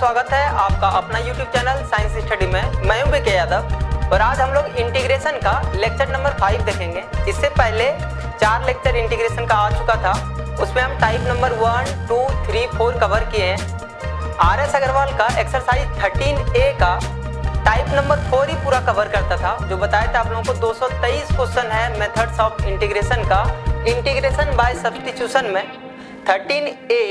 स्वागत है आपका अपना YouTube चैनल साइंस स्टडी में। मैं हूं बीके यादव और आज हम लोग इंटीग्रेशन का लेक्चर नंबर 5 देखेंगे। इससे पहले 4 लेक्चर इंटीग्रेशन का आ चुका था, उसमें हम टाइप नंबर 1, 2, 3, 4 कवर किए हैं। RS अग्रवाल का एक्सरसाइज 13A का टाइप नंबर 4 ही पूरा कवर करता था, जो बताया था आप लोगों को 223 क्वेश्चन है मेथड्स ऑफ इंटीग्रेशन का। इंटीग्रेशन बाय सब्स्टिट्यूशन में 13A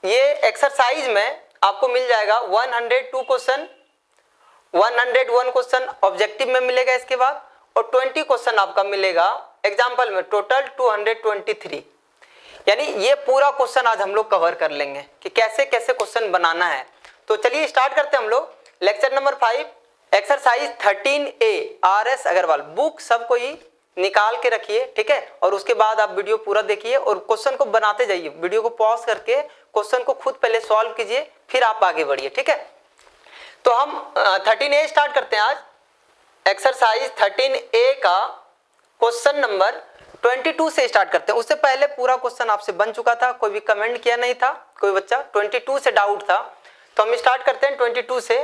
ये एक्सरसाइज में आपको मिल जाएगा 102 क्वेश्चन, 101 क्वेश्चन ऑब्जेक्टिव में मिलेगा इसके बाद, और 20 क्वेश्चन आपका मिलेगा एग्जाम्पल में, टोटल 223। यानी ये पूरा क्वेश्चन आज हम लोग कवर कर लेंगे कि कैसे कैसे क्वेश्चन बनाना है। तो चलिए स्टार्ट करते हैं हम लोग lecture number 5 exercise 13A RS Agarwal. Book सबको ही निकाल के रखिए, ठीक है, और उसके बाद आप वीडियो पूरा देखिए और क्वेश्चन को बनाते जाइए। वीडियो को पॉज करके क्वेश्चन को खुद पहले सॉल्व कीजिए, फिर आप आगे बढ़िए, ठीक है। तो हम 13A स्टार्ट करते हैं आज। एक्सरसाइज 13A का क्वेश्चन नंबर 22 से स्टार्ट करते हैं। उससे पहले पूरा क्वेश्चन आपसे बन चुका था, कोई भी कमेंट किया नहीं था, कोई बच्चा 22 से डाउट था, तो हम स्टार्ट करते हैं 22 से।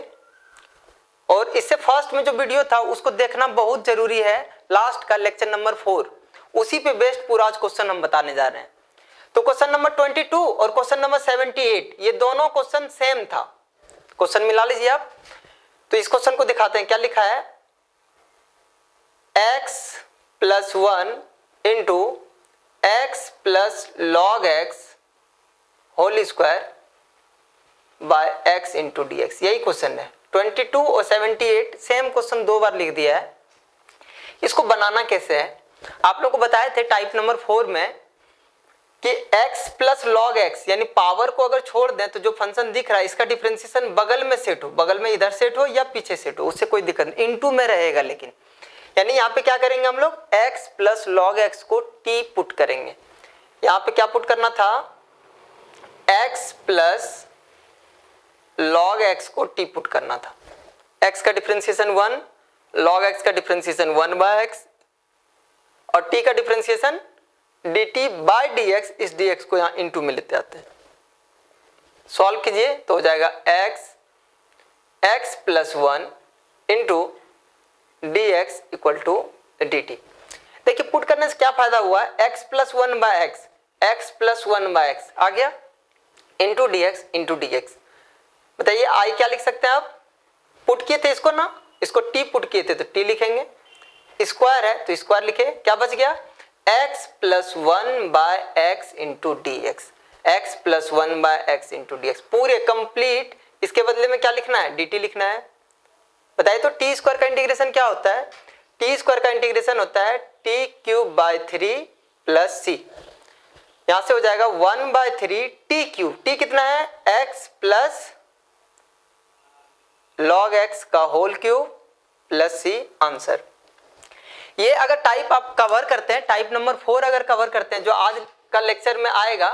और इससे फर्स्ट में जो वीडियो था उसको देखना बहुत जरूरी है, लास्ट का लेक्चर नंबर 4, उसी पे बेस्ड पूरा आज क्वेश्चन हम बताने जा रहे हैं। तो क्वेश्चन नंबर 22 और क्वेश्चन नंबर 78 ये दोनों क्वेश्चन सेम था। क्वेश्चन मिला लीजिए आप। तो इस क्वेश्चन को दिखाते हैं, क्या लिखा है, x + 1 × x + log x whole square by x × dx, यही क्वेश्चन है। 22 और 78 सेम क्वेश्चन 2 बार लिख दिया है। इसको बनाना कैसे है, आप लोग को बताए थे टाइप नंबर 4 में कि x + log x यानी पावर को अगर छोड़ दें तो जो फंक्शन दिख रहा है इसका डिफरेंशिएशन बगल में सेट हो, बगल में इधर सेट हो या पीछे सेट हो, उससे कोई दिक्कत नहीं, इनटू में रहेगा। लेकिन यानी यहाँ पे क्या करेंगे हम लोग, x + log x को t पुट करेंगे। यहाँ पे क्या पुट करना था, x + log x को t पुट करना था। x का डिफरेंशिएशन 1, log x का डिफरेंशिएशन 1/x और t का डिफरेंशिएशन dt/dx। इस dx को यहाँ इनटू में लेते आते हैं, सॉल्व कीजिए तो हो जाएगा x + 1 × dx = dt। देखिए पुट करने से क्या फायदा हुआ है, x + 1/x, x + 1/x आ गया, इंटू dx × dx। बताइए आई क्या लिख सकते हैं आप, पुट किए थे इसको ना, इसको t पुट किए थे तो t लिखेंगे, स्क्वायर है तो स्क्वायर लिखे, क्या बच गया, x + 1/x × dx, x + 1/x × dx पूरे कंप्लीट। इसके बदले में क्या लिखना है, dt लिखना है। बताइए तो t² का इंटीग्रेशन क्या होता है, t² का इंटीग्रेशन होता है t³ / 3 + c। यहां से हो जाएगा 1/3 t³, t कितना है, x + log x का होल क्यूब + c आंसर। ये अगर टाइप आप कवर करते हैं, टाइप नंबर 4 अगर कवर करते हैं, जो आज का लेक्चर में आएगा,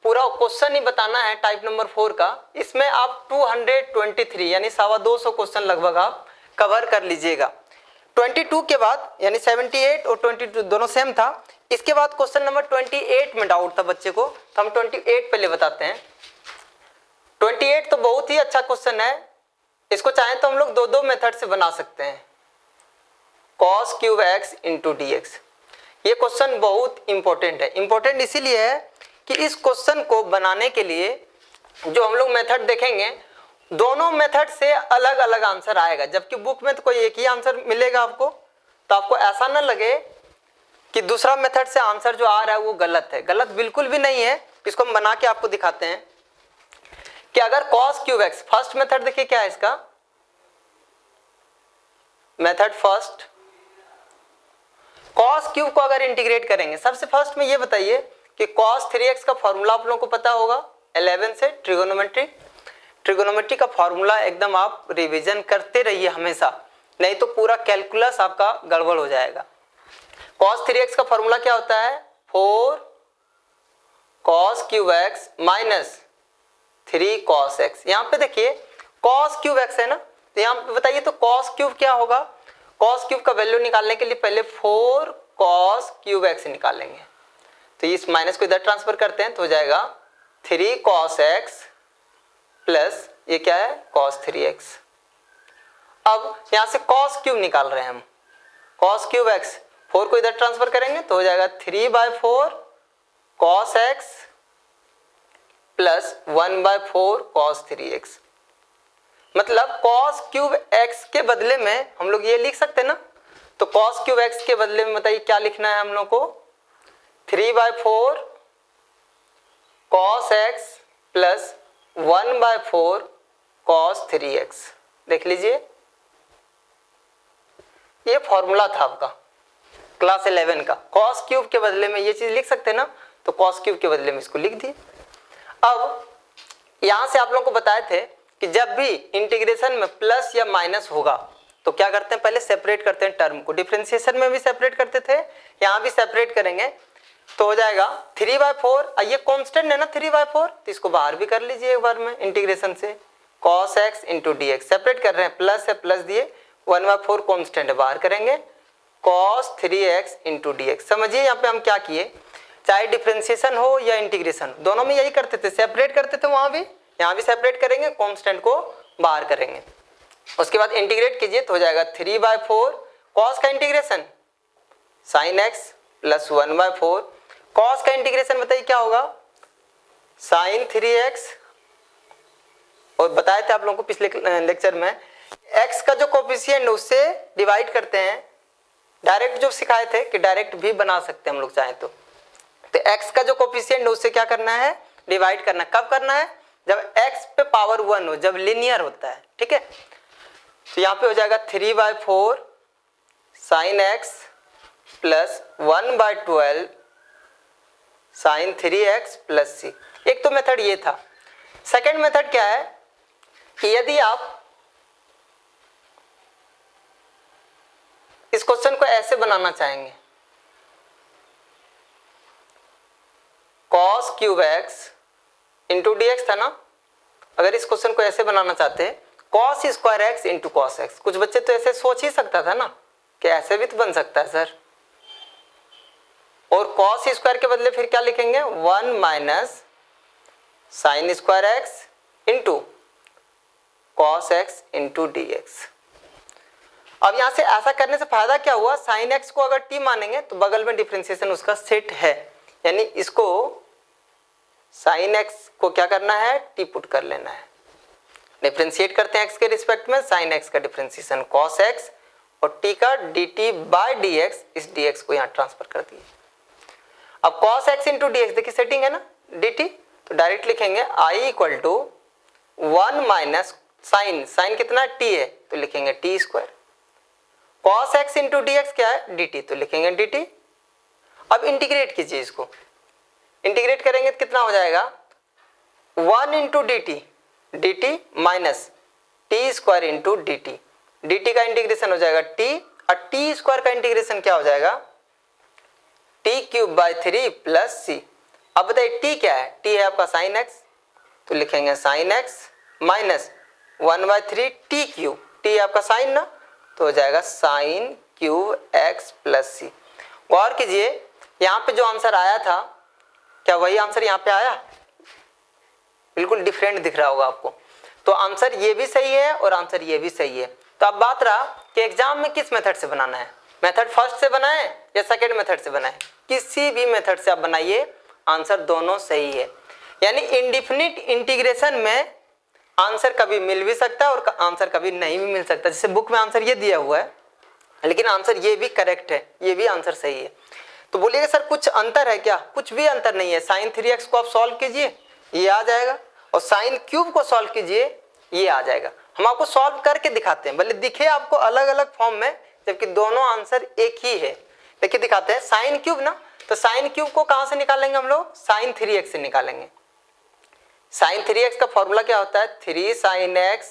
पूरा क्वेश्चन ही बताना है टाइप नंबर 4 का। इसमें आप 223 यानी 225 क्वेश्चन लगभग आप कवर कर लीजिएगा। 22 के बाद यानी 78 और 22 दोनों सेम था। इसके बाद क्वेश्चन नंबर 28 में डाउट था बच्चे को, तो हम 28 पहले बताते हैं। 28 तो बहुत ही अच्छा क्वेश्चन है, इसको चाहें तो हम लोग 2 मेथड से बना सकते हैं, cos³ x × dx। ये क्वेश्चन बहुत इंपॉर्टेंट है। इंपॉर्टेंट इसीलिए है कि इस क्वेश्चन को बनाने के लिए जो हम लोग मेथड देखेंगे, दोनों मेथड से अलग अलग आंसर आएगा, जबकि बुक में तो कोई एक ही आंसर मिलेगा आपको। तो आपको ऐसा ना लगे कि दूसरा मेथड से आंसर जो आ रहा है वो गलत है, गलत बिल्कुल भी नहीं है। इसको हम बना के आपको दिखाते हैं कि अगर cos³ x, फर्स्ट मेथड देखिए क्या है इसका, मेथड फर्स्ट, cos³ को अगर इंटीग्रेट करेंगे, सबसे फर्स्ट में ये बताइए कि cos3x का फॉर्मूला आप लोगों को पता होगा 11 से, ट्रिगोनोमेट्री का फॉर्मूला एकदम आप रिवीजन करते रहिए हमेशा, नहीं तो पूरा कैलकुलस आपका गड़बड़ हो जाएगा। cos3x का फॉर्मूला क्या होता है, 4 cos³ x - 3 cos x। यहाँ पे देखिए cos³ x है ना, तो यहाँ पे बताइए तो cos³ क्या होगा, cos³ का वैल्यू निकालने के लिए पहले 4 cos³ x निकालेंगे, तो इस माइनस को इधर ट्रांसफर करते हैं तो हो जाएगा 3 cos x + ये क्या है cos 3x। अब यहां से cos क्यूब निकाल रहे हैं हम, cos क्यूब x, 4 को इधर ट्रांसफर करेंगे तो हो जाएगा 3/4 cos x plus 1/4 cos 3x। मतलब cos क्यूब x के बदले में हम लोग ये लिख सकते हैं ना, तो cos क्यूब x के बदले में बताइए क्या लिखना है हम लोग को, 3/4 cos x plus 1/4 cos 3x। देख लीजिए ये फॉर्मूला था आपका क्लास 11 का, cos क्यूब के बदले में ये चीज लिख सकते हैं ना, तो cos क्यूब के बदले में इसको लिख दिए। अब यहां से आप लोगों को बताए थे कि जब भी इंटीग्रेशन में प्लस या माइनस होगा तो क्या करते हैं, पहले सेपरेट करते हैं टर्म को। डिफरेंशिएशन में भी सेपरेट करते थे, यहां भी सेपरेट करेंगे तो हो जाएगा 3/4। ये कांस्टेंट है ना 3/4, तो इसको बाहर भी कर लीजिए एक बार में इंटीग्रेशन से, cos x into d x. Separate कर रहे हैं, प्लस है प्लस दिए, 1/4 कांस्टेंट है बाहर करेंगे, cos 3x into d x. समझिए यहाँ पे हम क्या किए, चाहे डिफरेंशिएशन हो या इंटीग्रेशन दोनों में यही करते थे, सेपरेट करते थे, वहां भी यहाँ भी सेपरेट करेंगे, कांस्टेंट को बाहर करेंगे। उसके बाद इंटीग्रेट कीजिए तो हो जाएगा 3/4 cos का integration sin x plus 1/4 cos का इंटीग्रेशन बताइए क्या होगा, sin 3x। और बताए थे आप लोगों को पिछले लेक्चर में, x का जो कोफिशिएंट उससे डिवाइड करते हैं, डायरेक्ट जो सिखाए थे कि डायरेक्ट भी बना सकते हैं हम लोग चाहें तो x का जो कोफिशिएंट उससे क्या करना है, डिवाइड करना। कब करना है, जब x पे पावर 1 हो, जब लिनियर होता है, ठीक है। तो यहाँ पे हो जाएगा 3/4 sin x plus 1/12 sin 3x plus c। एक तो मेथड ये था। सेकेंड मेथड क्या है कि यदि आप इस क्वेश्चन को ऐसे बनाना चाहेंगे, cos cube x into d x था ना, अगर इस क्वेश्चन को ऐसे बनाना चाहते हैं cos square x into cos x, कुछ बच्चे तो ऐसे सोच ही सकता था ना कि ऐसे भी तो बन सकता है सर। और cos स्क्वायर के बदले फिर क्या लिखेंगे, 1 minus sign square x into cos x into d x. अब यहां से ऐसा करने से फायदा क्या हुआ, साइन एक्स को अगर t मानेंगे तो बगल में डिफरेंशिएशन उसका सेट है, यानी इसको साइन एक्स को क्या करना है, t पुट कर लेना है। डिफरेंशिएट करते हैं x के रिस्पेक्ट में, साइन एक्स का डिफरेंशिएशन cos x और t का dt बाय dx, इस dx को यहाँ ट्रांसफर कर दिए। अब cos x into d x, देखिए सेटिंग है ना dt, तो डायरेक्ट लिखेंगे i equal to 1 minus sine, sine कितना t है तो लिखेंगे t square, cos x into d x क्या है dt, तो लिखेंगे dt। अब इंटीग्रेट कीजिए इसको, इंटीग्रेट करेंगे तो कितना हो जाएगा, 1 into d t minus T square into d t का इंटीग्रेशन हो जाएगा t, और टी स्क्वायर का इंटीग्रेशन क्या हो जाएगा, T cube by 3 plus c. अब बताइए t क्या है, t है आपका साइन x, तो लिखेंगे sine x minus 1/3 t cube, t आपका साइन ना, तो हो जाएगा sine cube x plus C. गौर कीजिए यहाँ पे जो आंसर आया था, क्या वही आंसर यहाँ पे आया, बिल्कुल डिफरेंट दिख रहा होगा आपको। तो आंसर ये भी सही है और आंसर ये भी सही है। तो अब बात रहा कि एग्जाम में किस मेथड से बनाना है, मेथड फर्स्ट से बनाएं या सेकंड मेथड से बनाएं, किसी भी मेथड से आप बनाइए, आंसर दोनों सही है। यानी इंडिफिनिट इंटीग्रेशन में आंसर कभी मिल भी सकता है और आंसर कभी नहीं भी मिल सकता। जैसे बुक में आंसर ये दिया हुआ है लेकिन आंसर ये भी करेक्ट है, ये भी आंसर सही है। तो बोलिएगा सर कुछ अंतर है क्या, कुछ भी अंतर नहीं है। साइन 3x को आप सॉल्व कीजिए ये आ जाएगा, और साइन क्यूब को सॉल्व कीजिए ये आ जाएगा। हम आपको सॉल्व करके दिखाते हैं, भले दिखे आपको अलग अलग फॉर्म में, जबकि दोनों आंसर एक ही है। देखिए दिखाते हैं, साइन क्यूब ना, तो साइन क्यूब को कहां से निकालेंगे हम लोग, साइन 3x से निकालेंगे। साइन 3x का फॉर्मूला क्या होता है, 3 sine x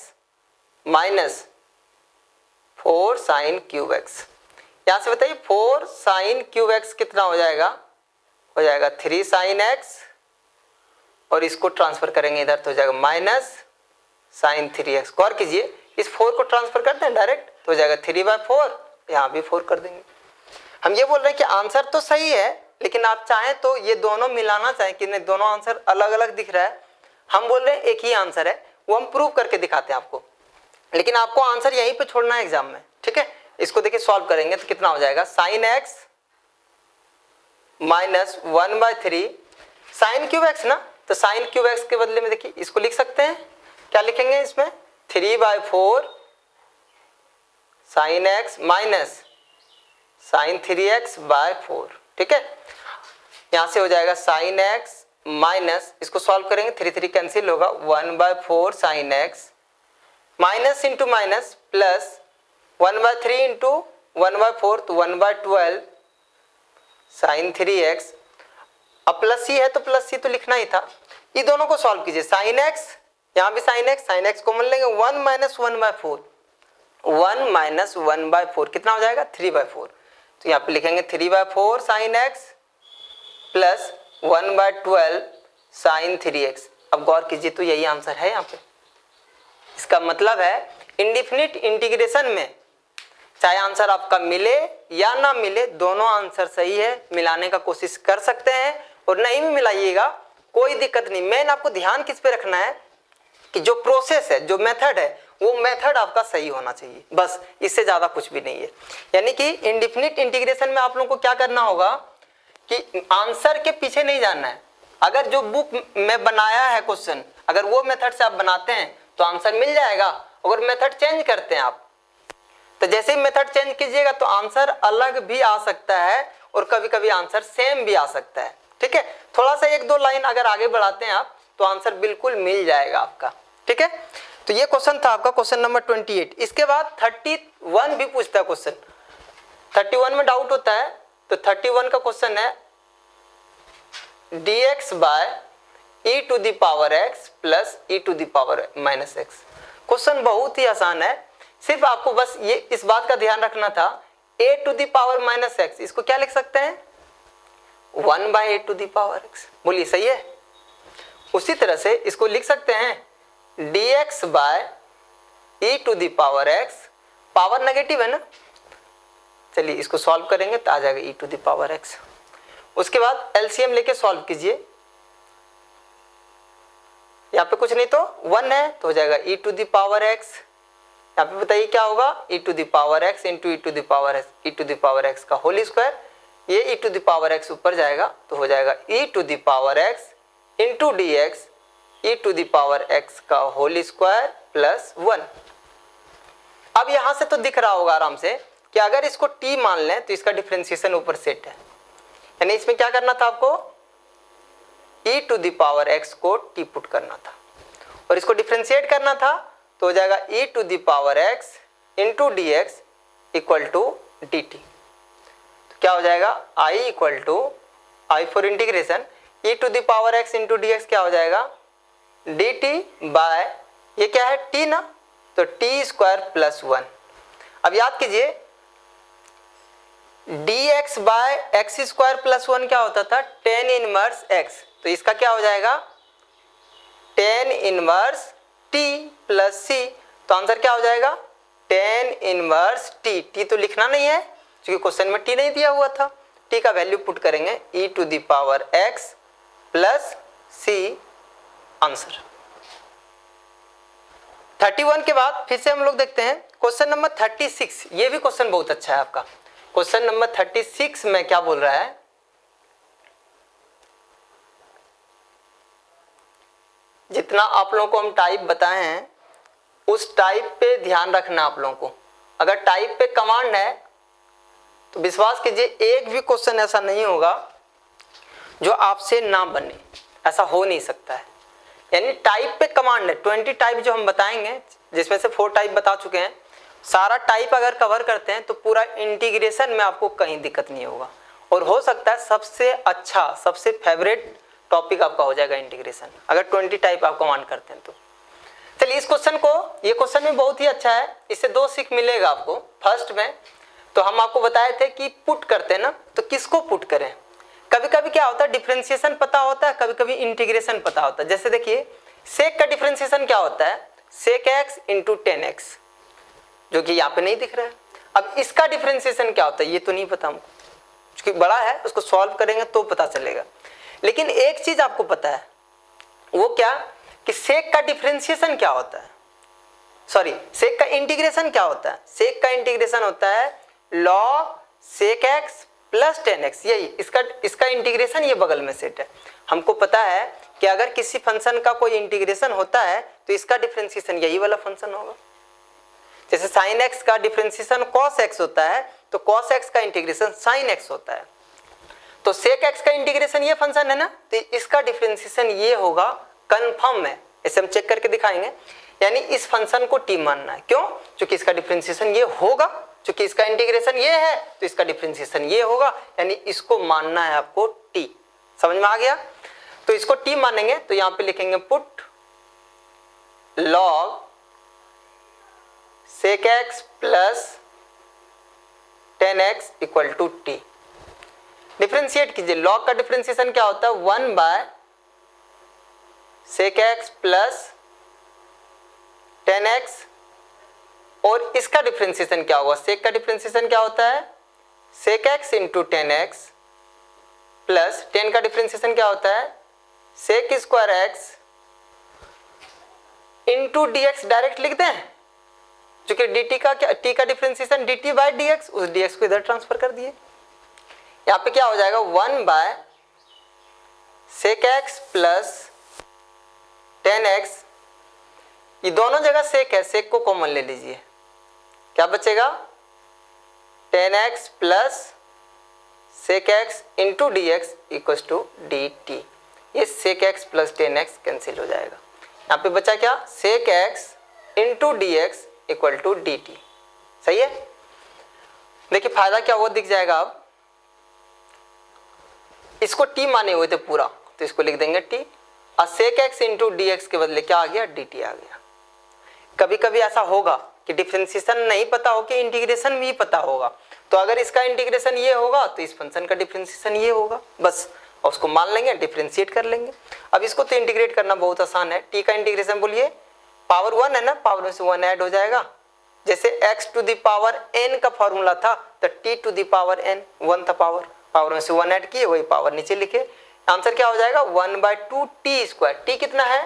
minus 4 sine cube x। यहां से बताइए 4 साइन क्यूब x कितना हो जाएगा, हो जाएगा 3 साइन x, और इसको ट्रांसफर करेंगे इधर तो हो जाएगा माइनस साइन 3x। गौर कीजिए इस 4 को ट्रांसफर करते हैं डायरेक्ट तो हो जाएगा 3/4, यहाँ भी 4 कर देंगे। हम ये बोल रहे हैं कि आंसर तो सही है, लेकिन आप चाहें तो ये दोनों मिलाना चाहें कि नहीं, दोनों आंसर अलग अलग दिख रहा है, हम बोल रहे हैं एक ही आंसर है, वो हम प्रूव करके दिखाते हैं आपको, लेकिन आपको आंसर यहीं पे छोड़ना है एग्जाम में, ठीक है। इसको देखिए सॉल्व करेंगे तो कितना हो जाएगा, sine x minus 1/3 sine cube x ना, तो साइन क्यूब एक्स के बदले में देखिए इसको लिख सकते हैं, क्या लिखेंगे इसमें 3/4 sign x minus sign 3x/4, ठीक है। यहां से हो जाएगा साइन एक्स माइनस, इसको सॉल्व करेंगे 3 कैंसिल होगा, 1/4 sign x minus into minus plus 1/3 into 1/4 तो 1/12 साइन 3x, अब प्लस सी है तो प्लस सी तो लिखना ही था। ये दोनों को सॉल्व कीजिए, साइन एक्स, यहाँ भी साइन एक्स कॉमन लेंगे, 1 माइनस 1/4, 1 माइनस 1/4 कितना हो जाएगा 3/4, तो यहाँ पे लिखेंगे 3/4 sign x plus 1/12 sign 3x। अब गौर कीजिए तो यही आंसर है यहाँ पे। इसका मतलब है इंडिफिनिट इंटीग्रेशन में चाहे आंसर आपका मिले या ना मिले, दोनों आंसर सही है, मिलाने का कोशिश कर सकते हैं और नहीं भी मिलाइएगा कोई दिक्कत नहीं। मेन आपको ध्यान किस पे रखना है कि जो प्रोसेस है, जो मेथड है, वो मेथड आपका सही होना चाहिए, बस इससे ज्यादा कुछ भी नहीं है। यानी कि इंडिफिनिट इंटीग्रेशन में आप लोगों को क्या करना होगा कि आंसर के पीछे नहीं जाना है। अगर जो बुक में बनाया है क्वेश्चन, अगर वो मेथड से आप बनाते हैं तो आंसर मिल जाएगा। अगर मेथड चेंज करते हैं आप, तो जैसे ही मेथड चेंज कीजिएगा तो आंसर अलग भी आ सकता है और कभी कभी आंसर सेम भी आ सकता है, ठीक है। थोड़ा सा 1-2 लाइन अगर आगे बढ़ाते हैं आप तो आंसर बिल्कुल मिल जाएगा आपका, ठीक है। तो ये क्वेश्चन था आपका क्वेश्चन नंबर 28। इसके बाद 31 भी पूछता है क्वेश्चन, 31 में डाउट होता है तो 31 का क्वेश्चन है dx by e to the power x plus e to the power minus x। Question बहुत ही आसान है, सिर्फ आपको बस ये इस बात का ध्यान रखना था a to the power minus x, इसको क्या लिख सकते हैं 1 by a to the power x, बोलिए सही है। उसी तरह से इसको लिख सकते हैं dx by e to the power x, power negative है ना, चलिए इसको सॉल्व करेंगे तो आ जाएगा e to the power x। उसके बाद एलसीएम लेके सॉल्व कीजिए, यहाँ पे कुछ नहीं तो 1 है तो हो जाएगा e to the power x। यहाँ पे बताइए क्या होगा e to the power x into e to the power x, e to the power x का होल स्क्वायर, ये e to the power x ऊपर जाएगा तो हो जाएगा e to the power x into dx e to the power x का whole square plus 1। अब यहाँ से तो दिख रहा होगा आराम से कि अगर इसको t मान लें तो इसका डिफरेंशिएशन ऊपर सेट है, यानी इसमें क्या करना था आपको e to the power x को t पुट करना था और इसको डिफरेंशिएट करना था तो हो जाएगा e to the power x into dx equal to dt। तो क्या हो जाएगा i equal to i for integration e to the power x into dx क्या हो जाएगा dt बाय ये क्या है t ना, तो t स्क्वायर प्लस 1। अब याद कीजिए dx by x square plus 1 क्या होता था tan इनवर्स x, तो इसका क्या हो जाएगा tan inverse t plus c, तो आंसर क्या हो जाएगा tan इनवर्स t। t तो लिखना नहीं है क्योंकि क्वेश्चन में t नहीं दिया हुआ था, t का वैल्यू पुट करेंगे e to the power x plus c answer. 31 के बाद फिर से हम लोग देखते हैं क्वेश्चन नंबर 36। ये भी क्वेश्चन बहुत अच्छा है आपका। क्वेश्चन नंबर 36 में क्या बोल रहा है, जितना आप लोगों को हम टाइप बताए हैं उस टाइप पे ध्यान रखना आप लोगों को। अगर टाइप पे कमांड है तो विश्वास कीजिए एक भी क्वेश्चन ऐसा नहीं होगा जो आपसे ना बने, ऐसा हो नहीं सकता है। यानी टाइप पे कमांड है, 20 टाइप जो हम बताएंगे जिसमें से 4 टाइप बता चुके हैं, सारा टाइप अगर कवर करते हैं तो पूरा इंटीग्रेशन में आपको कहीं दिक्कत नहीं होगा और हो सकता है सबसे अच्छा सबसे फेवरेट टॉपिक आपका हो जाएगा इंटीग्रेशन, अगर 20 टाइप आप कमांड करते हैं तो। चलिए इस क्वेश्चन को, ये क्वेश्चन भी बहुत ही अच्छा है, इससे 2 सीख मिलेगा आपको। फर्स्ट में तो हम आपको बताए थे कि पुट करते हैं ना, तो किसको पुट करें। कभी कभी क्या होता है डिफरेंशिएशन पता होता है, कभी कभी इंटीग्रेशन पता होता है। जैसे देखिए सेक का डिफरेंशिएशन क्या होता है सेक एक्स इंटू 10x, जो कि यहाँ पे नहीं दिख रहा है। अब इसका डिफरेंशिएशन क्या होता है ये तो नहीं पता हमको, क्योंकि बड़ा है, उसको सॉल्व करेंगे तो पता चलेगा। लेकिन एक चीज आपको पता है, वो क्या कि सेक का डिफरेंशिएशन क्या होता है, सॉरी सेक का इंटीग्रेशन क्या होता है। सेक का इंटीग्रेशन होता है log sec x plus 10x, यही इसका इंटीग्रेशन ये बगल में सेट है। हमको पता है कि अगर किसी फंक्शन का कोई इंटीग्रेशन होता है तो इसका डिफरेंशिएशन यही वाला फंक्शन होगा। जैसे sin x का डिफरेंशिएशन cos x होता है तो cos x का इंटीग्रेशन sin x होता है। तो sec x का इंटीग्रेशन ये फंक्शन है ना, तो इसका डिफरेंशिएशन ये होगा, कंफर्म है, इसे हम चेक करके दिखाएंगे। यानी इस फंक्शन को t मानना है, क्यों? क्योंकि इसका डिफरेंशिएशन ये होगा, क्योंकि इसका इंटीग्रेशन ये है तो इसका डिफरेंशिएशन ये होगा, यानी इसको मानना है आपको t। समझ में आ गया? तो इसको t मानेंगे तो यहां पे लिखेंगे put log sec x plus 10x equal to t। Differentiate कीजिए, log का डिफरेंशिएशन क्या होता है, 1 bye sec x plus 10x, और इसका डिफरेंशिएशन क्या होगा, sec का डिफरेंशिएशन क्या होता है, sec x into 10x plus 10 का डिफरेंशिएशन क्या होता है, sec square x into dx। Direct लिख दें, क्योंकि dt का क्या, t का डिफरेंशिएशन dt बाय dx, उस dx को इधर ट्रांसफर कर दिए। यहाँ पे क्या हो जाएगा, 1 bye sec x plus 10x, ये दोनों जगह sec है, sec को कॉमन ले लीजिए, क्या बचेगा 10x plus sec x into dx equal to dt। ये sec x plus 10x cancel हो जाएगा। यहाँ पे बचा क्या, sec x into dx equal to dt। सही है? देखिए फायदा क्या हुआ दिख जाएगा। अब इसको t माने हुए थे पूरा, तो इसको लिख देंगे t, और sec x इंटू dx के बदले क्या आ गया, dt आ गया। कभी कभी ऐसा होगा कि डिफरेंशिएशन नहीं पता हो कि इंटीग्रेशन भी पता होगा, तो अगर इसका इंटीग्रेशन ये होगा तो इस फंक्शन का डिफरेंशिएशन ये होगा, बस और उसको मान लेंगे, डिफरेंशिएट कर लेंगे। अब इसको तो इंटीग्रेट करना बहुत आसान है। t का इंटीग्रेशन बोलिए, पावर 1 है ना, पावर में से 1 ऐड हो जाएगा। जैसे x to the power n का फॉर्मूला था तो t to the power n 1 था, पावर में से 1 ऐड किए, वही पावर नीचे लिखे। आंसर क्या हो जाएगा, 1/2 t स्क्वायर। t कितना है,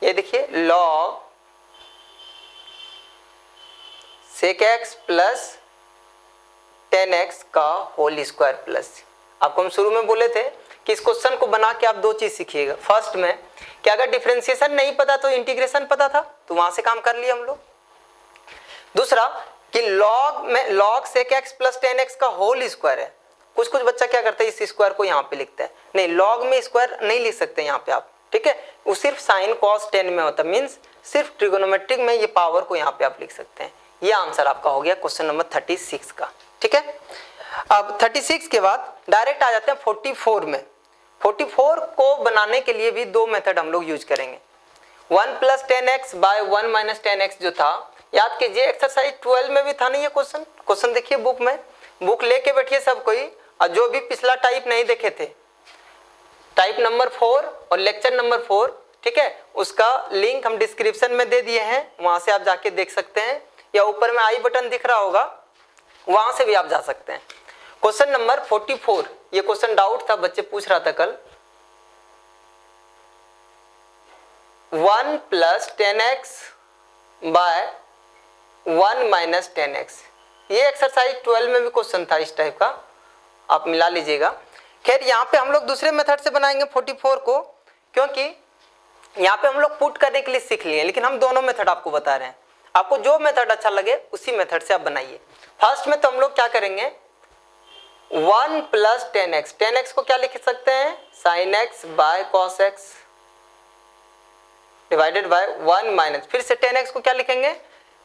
ये देखिए log sec x plus 10x का होल स्क्वायर प्लस। आपको हम शुरू में बोले थे कि इस क्वेश्चन को बना के आप दो चीज सीखिएगा। फर्स्ट में कि अगर डिफरेंशिएशन नहीं पता तो इंटीग्रेशन पता था, तो वहां से काम कर लिए हम लोग। दूसरा कि log में log sec x plus 10x का होल स्क्वायर है। कुछ बच्चा क्या करता है, इस स्क्वायर को यहाँ पे लिखता है, नहीं log में स्क्वायर नहीं लिख सकते यहाँ पे आप, ठीक है, वो सिर्फ साइन कॉस 10 में होता है, मीन्स सिर्फ ट्रिगोनोमेट्रिक में ये पावर को यहाँ पे आप लिख सकते हैं। ये आंसर आपका हो गया क्वेश्चन नंबर 36 का, ठीक है। अब 36 के बाद डायरेक्ट आ जाते हैं 44 में। 44 को बनाने के लिए भी दो मेथड हम लोग यूज करेंगे। 1 plus 10x bye 1 minus 10x जो था, याद कीजिए एक्सरसाइज 12 में भी था ना ये क्वेश्चन देखिए बुक में, बुक लेके बैठिए सब कोई, और जो भी पिछला टाइप नहीं देखे थे, टाइप नंबर 4 और लेक्चर नंबर 4, ठीक है, उसका लिंक हम डिस्क्रिप्शन में दे दिए हैं, वहां से आप जाके देख सकते हैं, या ऊपर में आई बटन दिख रहा होगा, वहां से भी आप जा सकते हैं। क्वेश्चन नंबर 44, ये क्वेश्चन डाउट था, बच्चे पूछ रहा था कल। 1 plus 10x bye 1 minus 10x, ये एक्सरसाइज 12 में भी क्वेश्चन था इस टाइप का, आप मिला लीजिएगा। खैर यहाँ पे हम लोग दूसरे मेथड से बनाएंगे 44 को, क्योंकि यहाँ पे हम लोग पुट करने के लिए सीख लिए, लेकिन हम दोनों मेथड आपको बता रहे हैं, आपको जो मेथड अच्छा लगे उसी मेथड से आप बनाइए। फर्स्ट में तो हम लोग क्या करेंगे, 1 प्लस 10x, 10x को क्या लिख सकते हैं, sin x bye cos x divided by 1 minus, फिर से 10x को क्या लिखेंगे,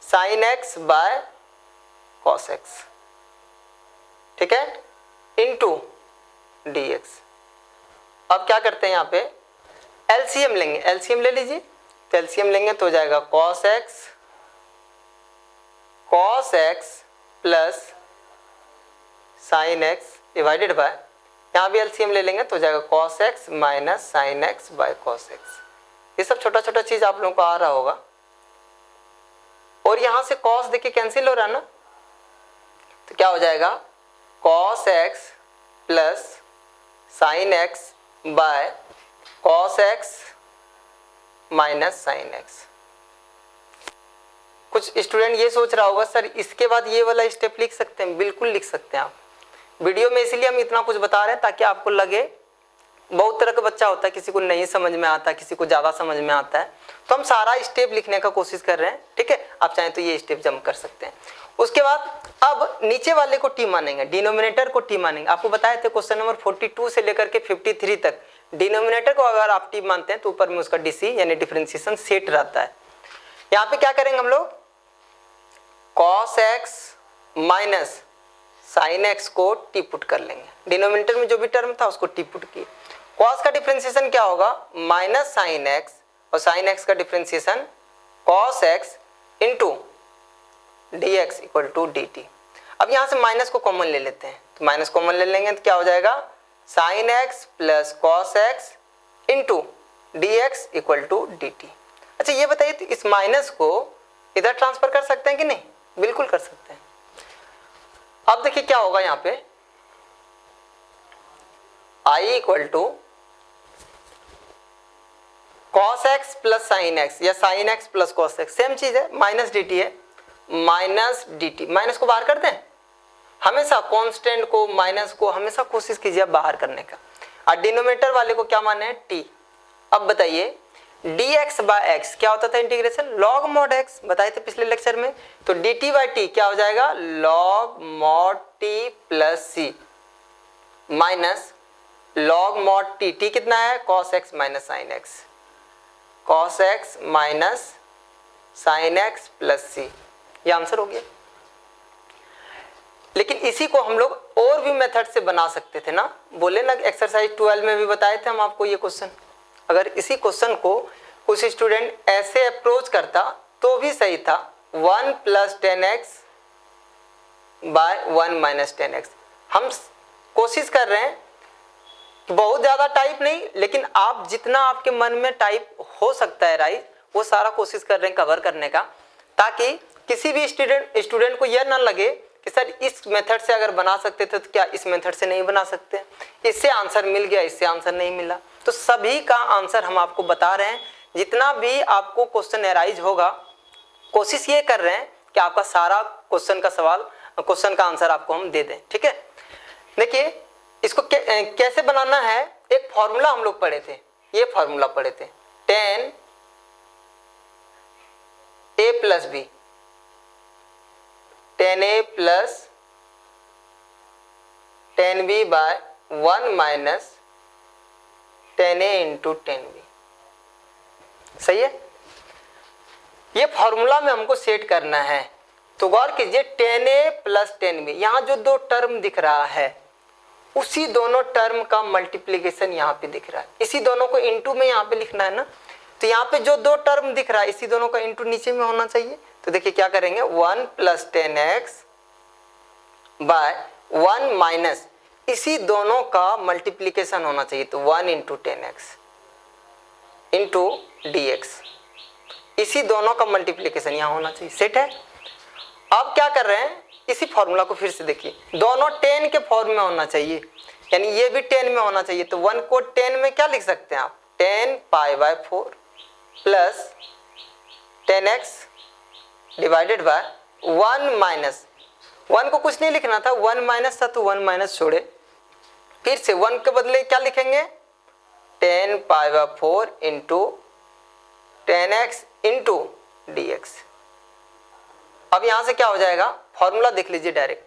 sin x bye cos x, ठीक है, इंटू dx। अब क्या करते हैं यहाँ पे, एलसीएम लेंगे, एलसीएम ले लीजिए, तो एलसीएम लेंगे तो हो जाएगा cos x plus sin x divided bye, यहाँ भी एलसीएम ले लेंगे तो हो जाएगा cos x minus sin x bye cos x। ये सब छोटा छोटा चीज आप लोगों को आ रहा होगा। और यहाँ से cos देखिए कैंसिल हो रहा है ना, तो क्या हो जाएगा cos x plus sin x bye cos x minus sine x. कुछ स्टूडेंट ये सोच रहा होगा सर इसके बाद ये वाला स्टेप लिख सकते हैं, बिल्कुल लिख सकते हैं आप। वीडियो में इसलिए हम इतना कुछ बता रहे हैं ताकि आपको लगे, बहुत तरह का बच्चा होता है, किसी को नहीं समझ में आता, किसी को ज़्यादा समझ में आता है, तो हम सारा स्टेप लिखने का कोशिश कर रहे हैं। ठीक है, आप चाहें तो ये स्टेप जम कर सकते हैं। उसके बाद अब नीचे वाले को टी मानेंगे, डिनोमिनेटर को टी मानेंगे। आपको बताए थे क्वेश्चन नंबर 42 से लेकर के 53 तक डिनोमिनेटर को अगर आप टी मानते हैं तो ऊपर में उसका डीसी यानी डिफरेंशिएशन सेट रहता है। यहाँ पे क्या करेंगे हम लोग, cos x minus sine x को टी पुट कर लेंगे। डिनोमिनेटर में जो भी टर्म था उसको टी पुट किए। cos का डिफरेंशिएशन क्या होगा, माइनस साइन एक्स, और साइन एक्स का differentiation cos x into d x equal to d t. अब यहाँ से माइनस को कॉमन ले लेते हैं, तो माइनस कॉमन ले लेंगे तो क्या हो जाएगा, sine x plus cos x into d x equal to d t. अच्छा ये बताइए, तो इस माइनस को इधर ट्रांसफर कर सकते हैं कि नहीं, बिल्कुल कर सकते हैं। अब देखिए क्या होगा यहाँ पे, I equal to cos x plus sine x या sine x plus cos x, same चीज है, माइनस डी टी है, माइनस डी टी। माइनस को बाहर कर दें, हमेशा कांस्टेंट को माइनस को हमेशा कोशिश कीजिए बाहर करने का। और डिनोमिनेटर वाले को क्या माने, टी। अब बताइए dx बाय x क्या होता था इंटीग्रेशन, log mod x, बताए थे पिछले लेक्चर में। तो dt बाय t क्या हो जाएगा, log mod t plus c minus log mod t, t कितना है, cos x minus sine x, cos x minus sine x plus सी, ये आंसर हो गया। लेकिन इसी को हम लोग और भी मेथड से बना सकते थे ना, बोले ना एक्सरसाइज 12 में भी बताए थे हम आपको ये क्वेश्चन। अगर इसी क्वेश्चन को कुछ स्टूडेंट ऐसे अप्रोच करता तो भी सही था, 1 plus 10x bye 1 minus 10x। हम कोशिश कर रहे हैं कि बहुत ज़्यादा टाइप नहीं, लेकिन आप जितना आपके मन में टाइप हो सकता है राइट, वो सारा कोशिश कर रहे हैं कवर करने का, ताकि किसी भी स्टूडेंट को यह ना लगे कि सर इस मेथड से अगर बना सकते थे तो क्या इस मेथड से नहीं बना सकते, इससे आंसर मिल गया इससे आंसर नहीं मिला। तो सभी का आंसर हम आपको बता रहे हैं, जितना भी आपको क्वेश्चन एराइज होगा कोशिश ये कर रहे हैं कि आपका सारा क्वेश्चन का आंसर आपको हम दे दें। ठीक है, देखिए इसको कैसे बनाना है, एक फॉर्मूला हम लोग पढ़े थे, ये फॉर्मूला पढ़े थे, 10 a plus b, 10a plus 10b by 1 minus 10a into 10b। सही है, ये फॉर्मूला में हमको सेट करना है। तो गौर कीजिए 10a प्लस 10b, यहाँ जो दो टर्म दिख रहा है उसी दोनों टर्म का मल्टीप्लीकेशन यहाँ पे दिख रहा है, इसी दोनों को इंटू में यहाँ पे लिखना है ना। तो यहाँ पे जो दो टर्म दिख रहा है इसी दोनों का इंटू नीचे में होना चाहिए। तो देखिए क्या करेंगे, 1 प्लस 10x बाय 1 माइनस इसी दोनों का मल्टीप्लीकेशन होना चाहिए, तो 1 इंटू 10x इंटू dx, इसी दोनों का मल्टीप्लीकेशन यहाँ होना चाहिए। सेट है। अब क्या कर रहे हैं, इसी फॉर्मूला को फिर से देखिए, दोनों 10 के फॉर्म में होना चाहिए, यानी ये भी 10 में होना चाहिए। तो 1 को 10 में क्या लिख सकते हैं आप, 10 पाई by 4 plus 10x divided by 1 minus, 1 को कुछ नहीं लिखना था, 1 माइनस था तो 1 माइनस छोड़े, फिर से 1 के बदले क्या लिखेंगे, 10 पाई by 4 into 10x into dx। अब यहां से क्या हो जाएगा, फॉर्मूला देख लीजिए direct,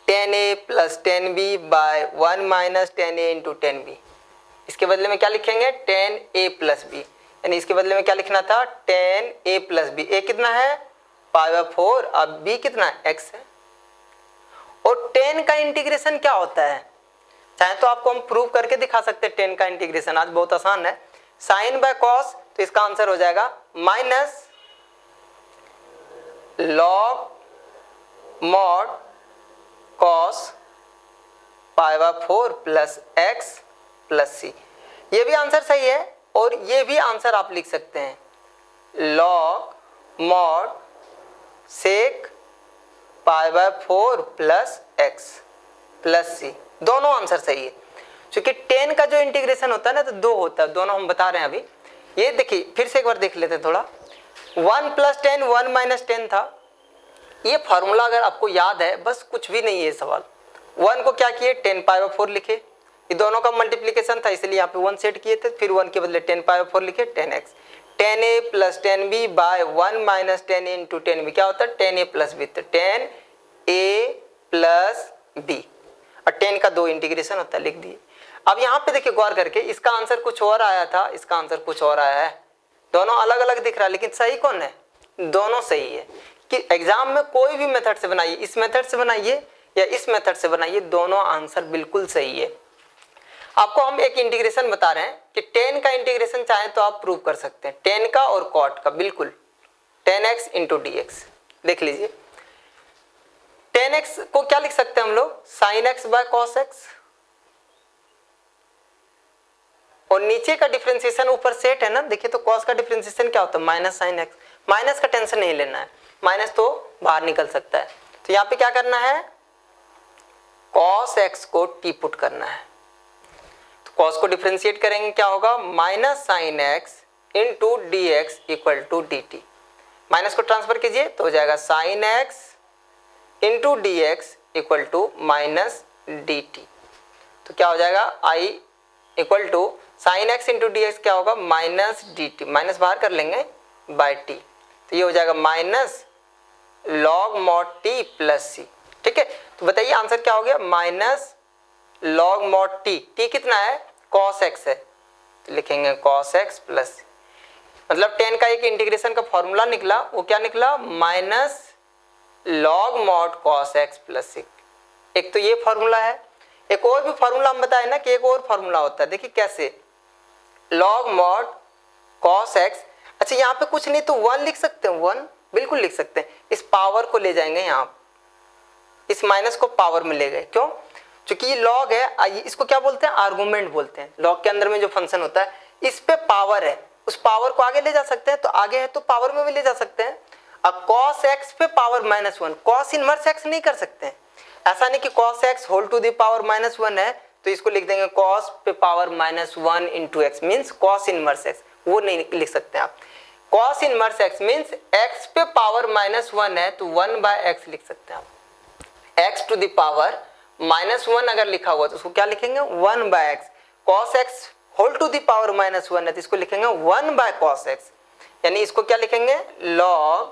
10a plus 10b by 1 minus 10a into 10b। इसके बदले में क्या लिखेंगे, 10a प्लस b, यानी इसके बदले में क्या लिखना था, 10a प्लस b। a कितना है, पाई बाय 4, अब b कितना है, x है। और 10 का इंटीग्रेशन क्या होता है, चाहे तो आपको हम प्रूव करके दिखा सकते हैं 10 का इंटीग्रेशन, आज बहुत आसान है। साइन बाय कॉस, तो इसका आंसर हो जाएगा minus log mod cos pi by 4 plus x plus सी। ये भी आंसर सही है, और ये भी आंसर आप लिख सकते हैं, log mod sec pi by 4 plus x plus c, दोनों आंसर सही है। क्योंकि 10 का जो इंटीग्रेशन होता है ना, तो 2 होता है, दोनों हम बता रहे हैं अभी, ये देखिए फिर से एक बार देख लेते हैं थोड़ा। 1 + 10 1 - 10 था। ये फॉर्मूला अगर आपको याद है, बस कुछ भी नहीं है सवाल। 1 को क्या किए 10⁴ लिखे, ये दोनों का मल्टीप्लिकेशन था इसलिए यहाँ पे 1 सेट किए थे, फिर 1 के बदले 10⁴ लिखे 10x। 10a + 10b by 1 - 10 × 10b क्या होता है 10a + b, तो 10a + b और 10 का 2 इंटीग्रेशन होता है, लिख दिए। अब यहाँ पे देखिए गौर करके, इसका आंसर कुछ और आया था, इसका आंसर कुछ और आया है, दोनों अलग अलग दिख रहा है, लेकिन सही कौन है, दोनों सही है। कि एग्जाम में कोई भी मेथड से बनाइए, इस मेथड से बनाइए या इस मेथड से बनाइए, दोनों आंसर बिल्कुल सही है। आपको हम एक इंटीग्रेशन बता रहे हैं कि 10 का इंटीग्रेशन चाहे तो आप प्रूव कर सकते हैं, 10 का और कॉट का, बिल्कुल 10x × dx। देख लीजिए 10x को क्या लिख सकते हैं हम लोग, sin x / cos x, और नीचे का डिफरेंशिएशन ऊपर सेट है ना, देखिए तो cos का डिफरेंशिएशन क्या होता है -sin x, माइनस का टेंशन नहीं लेना है, माइनस तो बाहर निकल सकता है। तो यहाँ पे क्या करना है, cos x को t पुट करना है, तो cos को डिफरेंशिएट करेंगे क्या होगा -sin x × dx = dt। Minus को ट्रांसफर कीजिए तो हो जाएगा sin x × dx = -dt। तो क्या हो जाएगा I = sin x × dx क्या होगा -dt, माइनस बाहर कर लेंगे बाय t, तो ये हो जाएगा -log mod t + c। ठीक है, तो बताइए आंसर क्या हो गया, -log mod t, t कितना है cos x है, तो लिखेंगे cos x + c। मतलब 10 का एक इंटीग्रेशन का फॉर्मूला निकला, वो क्या निकला -log mod cos x + c। एक तो ये फॉर्मूला है, एक और भी फॉर्मूला हम बताए ना कि एक और फॉर्मूला होता है, देखिए कैसे, log mod cos x, अच्छा यहाँ पे कुछ नहीं तो 1 लिख सकते हैं, 1 बिल्कुल लिख सकते हैं, इस पावर को ले जाएंगे यहाँ, इस माइनस को पावर में ले गए, क्यों, क्योंकि ये log है, इसको क्या बोलते हैं आर्गुमेंट बोलते हैं, log के अंदर में जो फंक्शन होता है इस पे पावर है, उस पावर को आगे ले जा सकते हैं, तो आगे है तो पावर में भी ले जा सकते हैं। अब cos x पे पावर -1, cos इनवर्स x नहीं कर सकते हैं, ऐसा नहीं कि cos x whole to the power -1 है तो इसको लिख देंगे cos पे power -1 × x means cos inverse x, वो नहीं लिख सकते आप। cos inverse x means x पे पावर -1 है तो 1/x लिख सकते हैं आप। x टू द पावर -1 अगर लिखा हुआ तो उसको क्या लिखेंगे 1/x, cos x whole to the power -1 है तो इसको लिखेंगे 1/cos x, यानी इसको क्या लिखेंगे log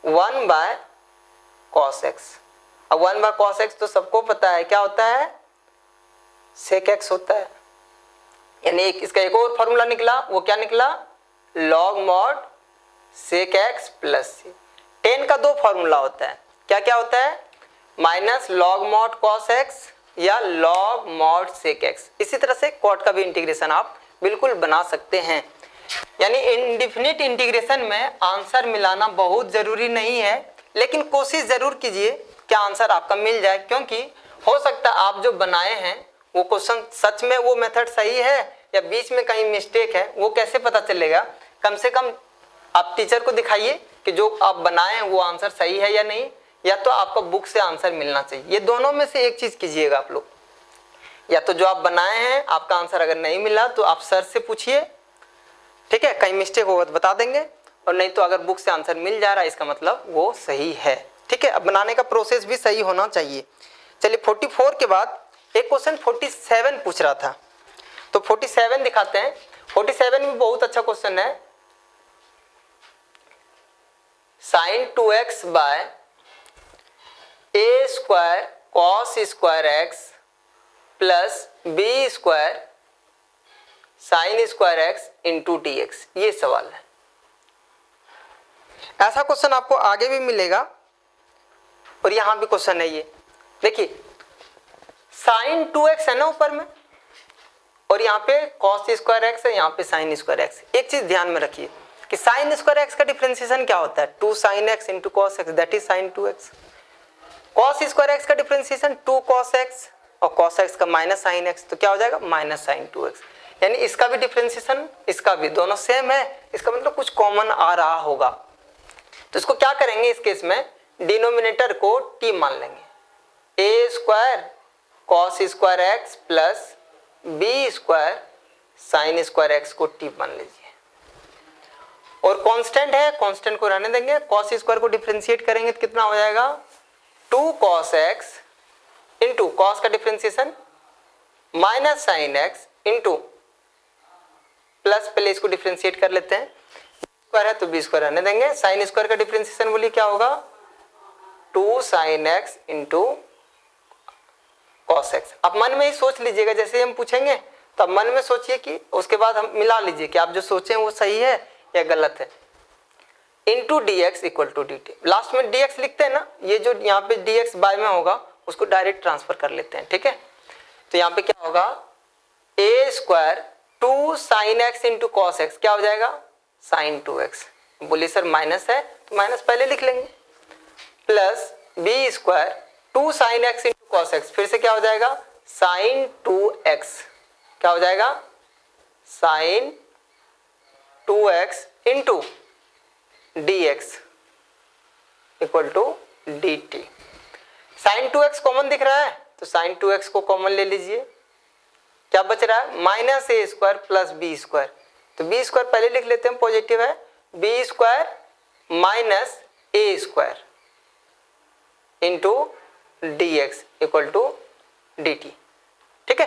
1/cos x। अब 1/cos x तो सबको पता है क्या होता है sec x होता है, यानी इसका एक और फॉर्मूला निकला, वो क्या निकला log mod sec x + c। 10 का 2 फॉर्मूला होता है, क्या क्या होता है -log mod cos x या log mod sec x। इसी तरह से cot का भी इंटीग्रेशन आप बिल्कुल बना सकते हैं। यानी इनडिफिनिट इंटीग्रेशन में आंसर मिलाना बहुत जरूरी नहीं है, लेकिन कोशिश जरूर कीजिए कि आंसर आपका मिल जाए, क्योंकि हो सकता है आप जो बनाए हैं वो क्वेश्चन सच में वो मेथड सही है या बीच में कहीं मिस्टेक है, वो कैसे पता चलेगा। कम से कम आप टीचर को दिखाइए कि जो आप बनाए हैं वो आंसर सही है या नहीं, या तो आपको बुक से आंसर मिलना चाहिए। ये दोनों में से एक चीज कीजिएगा आप लोग, या तो जो आप बनाए हैं आपका आंसर अगर नहीं मिला तो आप सर से पूछिए, ठीक है, कहीं मिस्टेक होगा तो बता देंगे, और नहीं तो अगर बुक से आंसर मिल जा रहा है इसका मतलब वो सही है। ठीक है, अब बनाने का प्रोसेस भी सही होना चाहिए। चलिए 44 के बाद एक क्वेश्चन 47 पूछ रहा था, तो 47 दिखाते हैं। 47 में बहुत अच्छा क्वेश्चन है, sin 2x by a² cos² x plus b² sin² x × dx, ये सवाल है। ऐसा क्वेश्चन आपको आगे भी मिलेगा और यहां भी क्वेश्चन है ये। देखिए sin 2x है ना ऊपर में, और यहाँ पे cos² x है, यहाँ पे sin² x। एक चीज ध्यान में रखिए कि sin² x का डिफरेंशिएशन क्या होता है 2 sin x × cos x, that is sin 2x। cos² x का डिफरेंशिएशन 2 cos x और cos x का -sin x, तो क्या हो जाएगा -sin 2x। यानी इसका भी डिफरेंशिएशन इसका भी दोनों सेम है, इसका मतलब कुछ कॉमन आ रहा होगा। तो इसको क्या करेंगे इस केस में, डिनोमिनेटर को t मान लेंगे, a² cos² x plus b² sin² x को t मान लीजिए। और कांस्टेंट है, कांस्टेंट को रहने देंगे। cos स्क्वायर को डिफरेंशिएट करेंगे तो कितना हो जाएगा 2 cos x इंटू कॉस का differentiation minus sine x into plus, पहले इसको डिफरेंशिएट कर लेते हैं, स्क्वायर है तो बी स्क्वायर रहने देंगे। साइन स्क्वायर का डिफरेंशिएशन बोलिए क्या होगा 2 sin x into cos x. आप मन में ही सोच लीजिएगा, जैसे हम पूछेंगे तो आप मन में सोचिए कि उसके बाद हम मिला लीजिए कि आप जो सोचें वो सही है या गलत है। Into d x equal to d t, last में डी एक्स लिखते हैं ना, ये जो यहाँ पे डी एक्स बाय में होगा उसको डायरेक्ट ट्रांसफर कर लेते हैं, ठीक है। तो यहाँ पे क्या होगा a square 2 sin x into cos x क्या हो जाएगा sin 2x। बोलिए सर माइनस है तो माइनस पहले लिख लेंगे, plus b square 2 sin x into cos x, फिर से क्या हो जाएगा sin 2x, क्या हो जाएगा sin 2x into dx equal to dt। sin 2x common दिख रहा है तो sin 2x को कॉमन ले लीजिए, क्या बच रहा है minus a square plus b square. तो बी स्क्वायर पहले लिख लेते हैं, पॉजिटिव है, b square minus a square into dx equal to dt, ठीक है।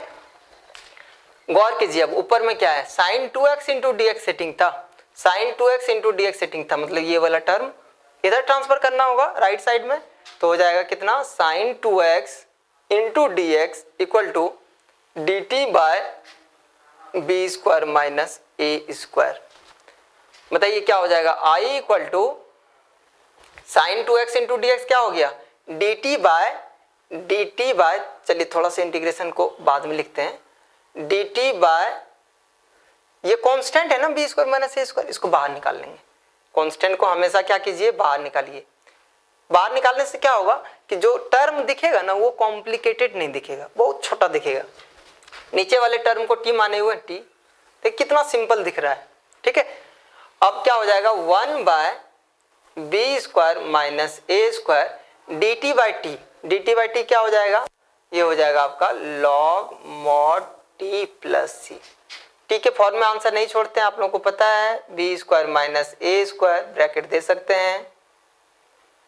गौर कीजिए अब ऊपर में क्या है sin 2x into dx setting था, sin 2x into dx setting था, मतलब ये वाला टर्म इधर ट्रांसफर करना होगा राइट साइड में, तो हो जाएगा कितना sin 2x into dx equal to dt by b square minus a square. बताइए क्या हो जाएगा I equal to sin 2x into dx क्या हो गया dt बाय, चलिए थोड़ा सा इंटीग्रेशन को बाद में लिखते हैं, dt बाय, ये कांस्टेंट है ना B square minus a square, इसको बाहर निकाल लेंगे। कांस्टेंट को हमेशा क्या कीजिए बाहर निकालिए, बाहर निकालने से क्या होगा कि जो टर्म दिखेगा ना वो कॉम्प्लिकेटेड नहीं दिखेगा, बहुत छोटा दिखेगा। नीचे वाले टर्म को टी माने हुए टी, तो कितना सिंपल दिख रहा है, ठीक है। अब क्या हो जाएगा 1 by b square minus a square dt by t क्या हो जाएगा, ये हो जाएगा आपका log mod t प्लस सी। टी के फॉर्म में आंसर नहीं छोड़ते हैं, आप लोगों को पता है, b square minus a square bracket दे सकते हैं,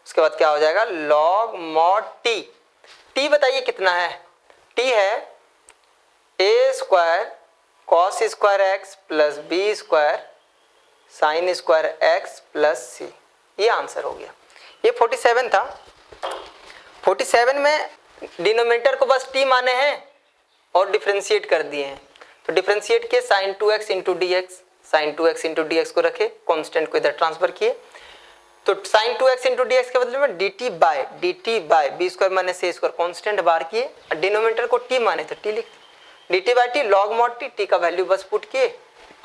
उसके बाद क्या हो जाएगा log mod t। टी बताइए कितना है, टी है a square cos square x plus b square sine square x plus सी, ये आंसर हो गया। ये 47 था, 47 में डिनोमिनेटर को बस टी माने हैं और डिफरेंशिएट कर दिए हैं, तो डिफरेंशिएट किए sin 2x into d x, sine 2x into d x को रखे, कॉन्स्टेंट को इधर ट्रांसफर किए, तो sin 2x into d x के बदले में dt by b square minus a square constant बाहर किए, डिनोमिनेटर को टी माने तो टी लिख दिए, dt by T log mod T का वैल्यू बस पुट किए,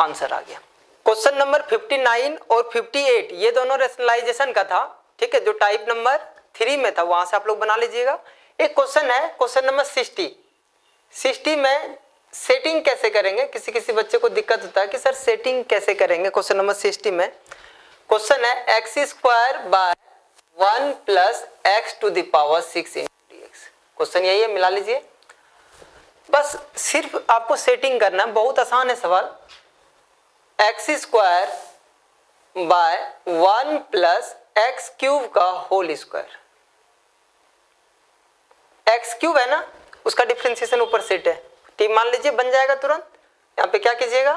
आंसर आ गया। क्वेश्चन नंबर 59 और 58 ये दोनों रेशनलाइजेशन का था, ठीक है, जो टाइप नंबर 3 में था वहां से आप लोग बना लीजिएगा। एक क्वेश्चन है क्वेश्चन नंबर 60 में सेटिंग कैसे करेंगे, किसी बच्चे को दिक्कत होता है कि सर सेटिंग कैसे करेंगे। क्वेश्चन नंबर 60 में क्वेश्चन है x square by 1 plus x to the power 6 into dx। Question यही है, मिला लीजिए, बस सिर्फ आपको सेटिंग करना है, बहुत आसान है सवाल। X square by 1 plus x cube का होल स्क्वायर, एक्स क्यूब है ना उसका डिफरेंशिएशन ऊपर सेट है, टी मान लीजिए बन जाएगा तुरंत। यहाँ पे क्या कीजिएगा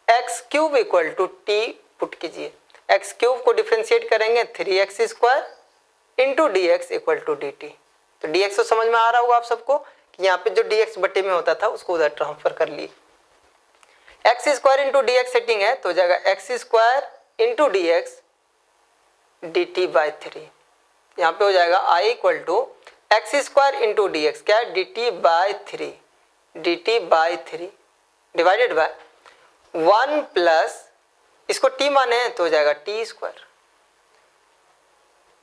x cube equal to t put कीजिए, एक्स क्यूब को डिफरेंशिएट करेंगे 3x square into d x equal to d t. तो डी एक्स तो समझ में आ रहा होगा आप सबको कि यहाँ पे जो डी एक्स बटे में होता था उसको उधर ट्रांसफर कर लिए। X square into d x setting है तो हो जाएगा x square into d x d t by 3। यहाँ पे हो जाएगा i equal to x square into d x, क्या है d t by 3 divided by 1 plus, इसको t माने हैं तो हो जाएगा टी स्क्वायर,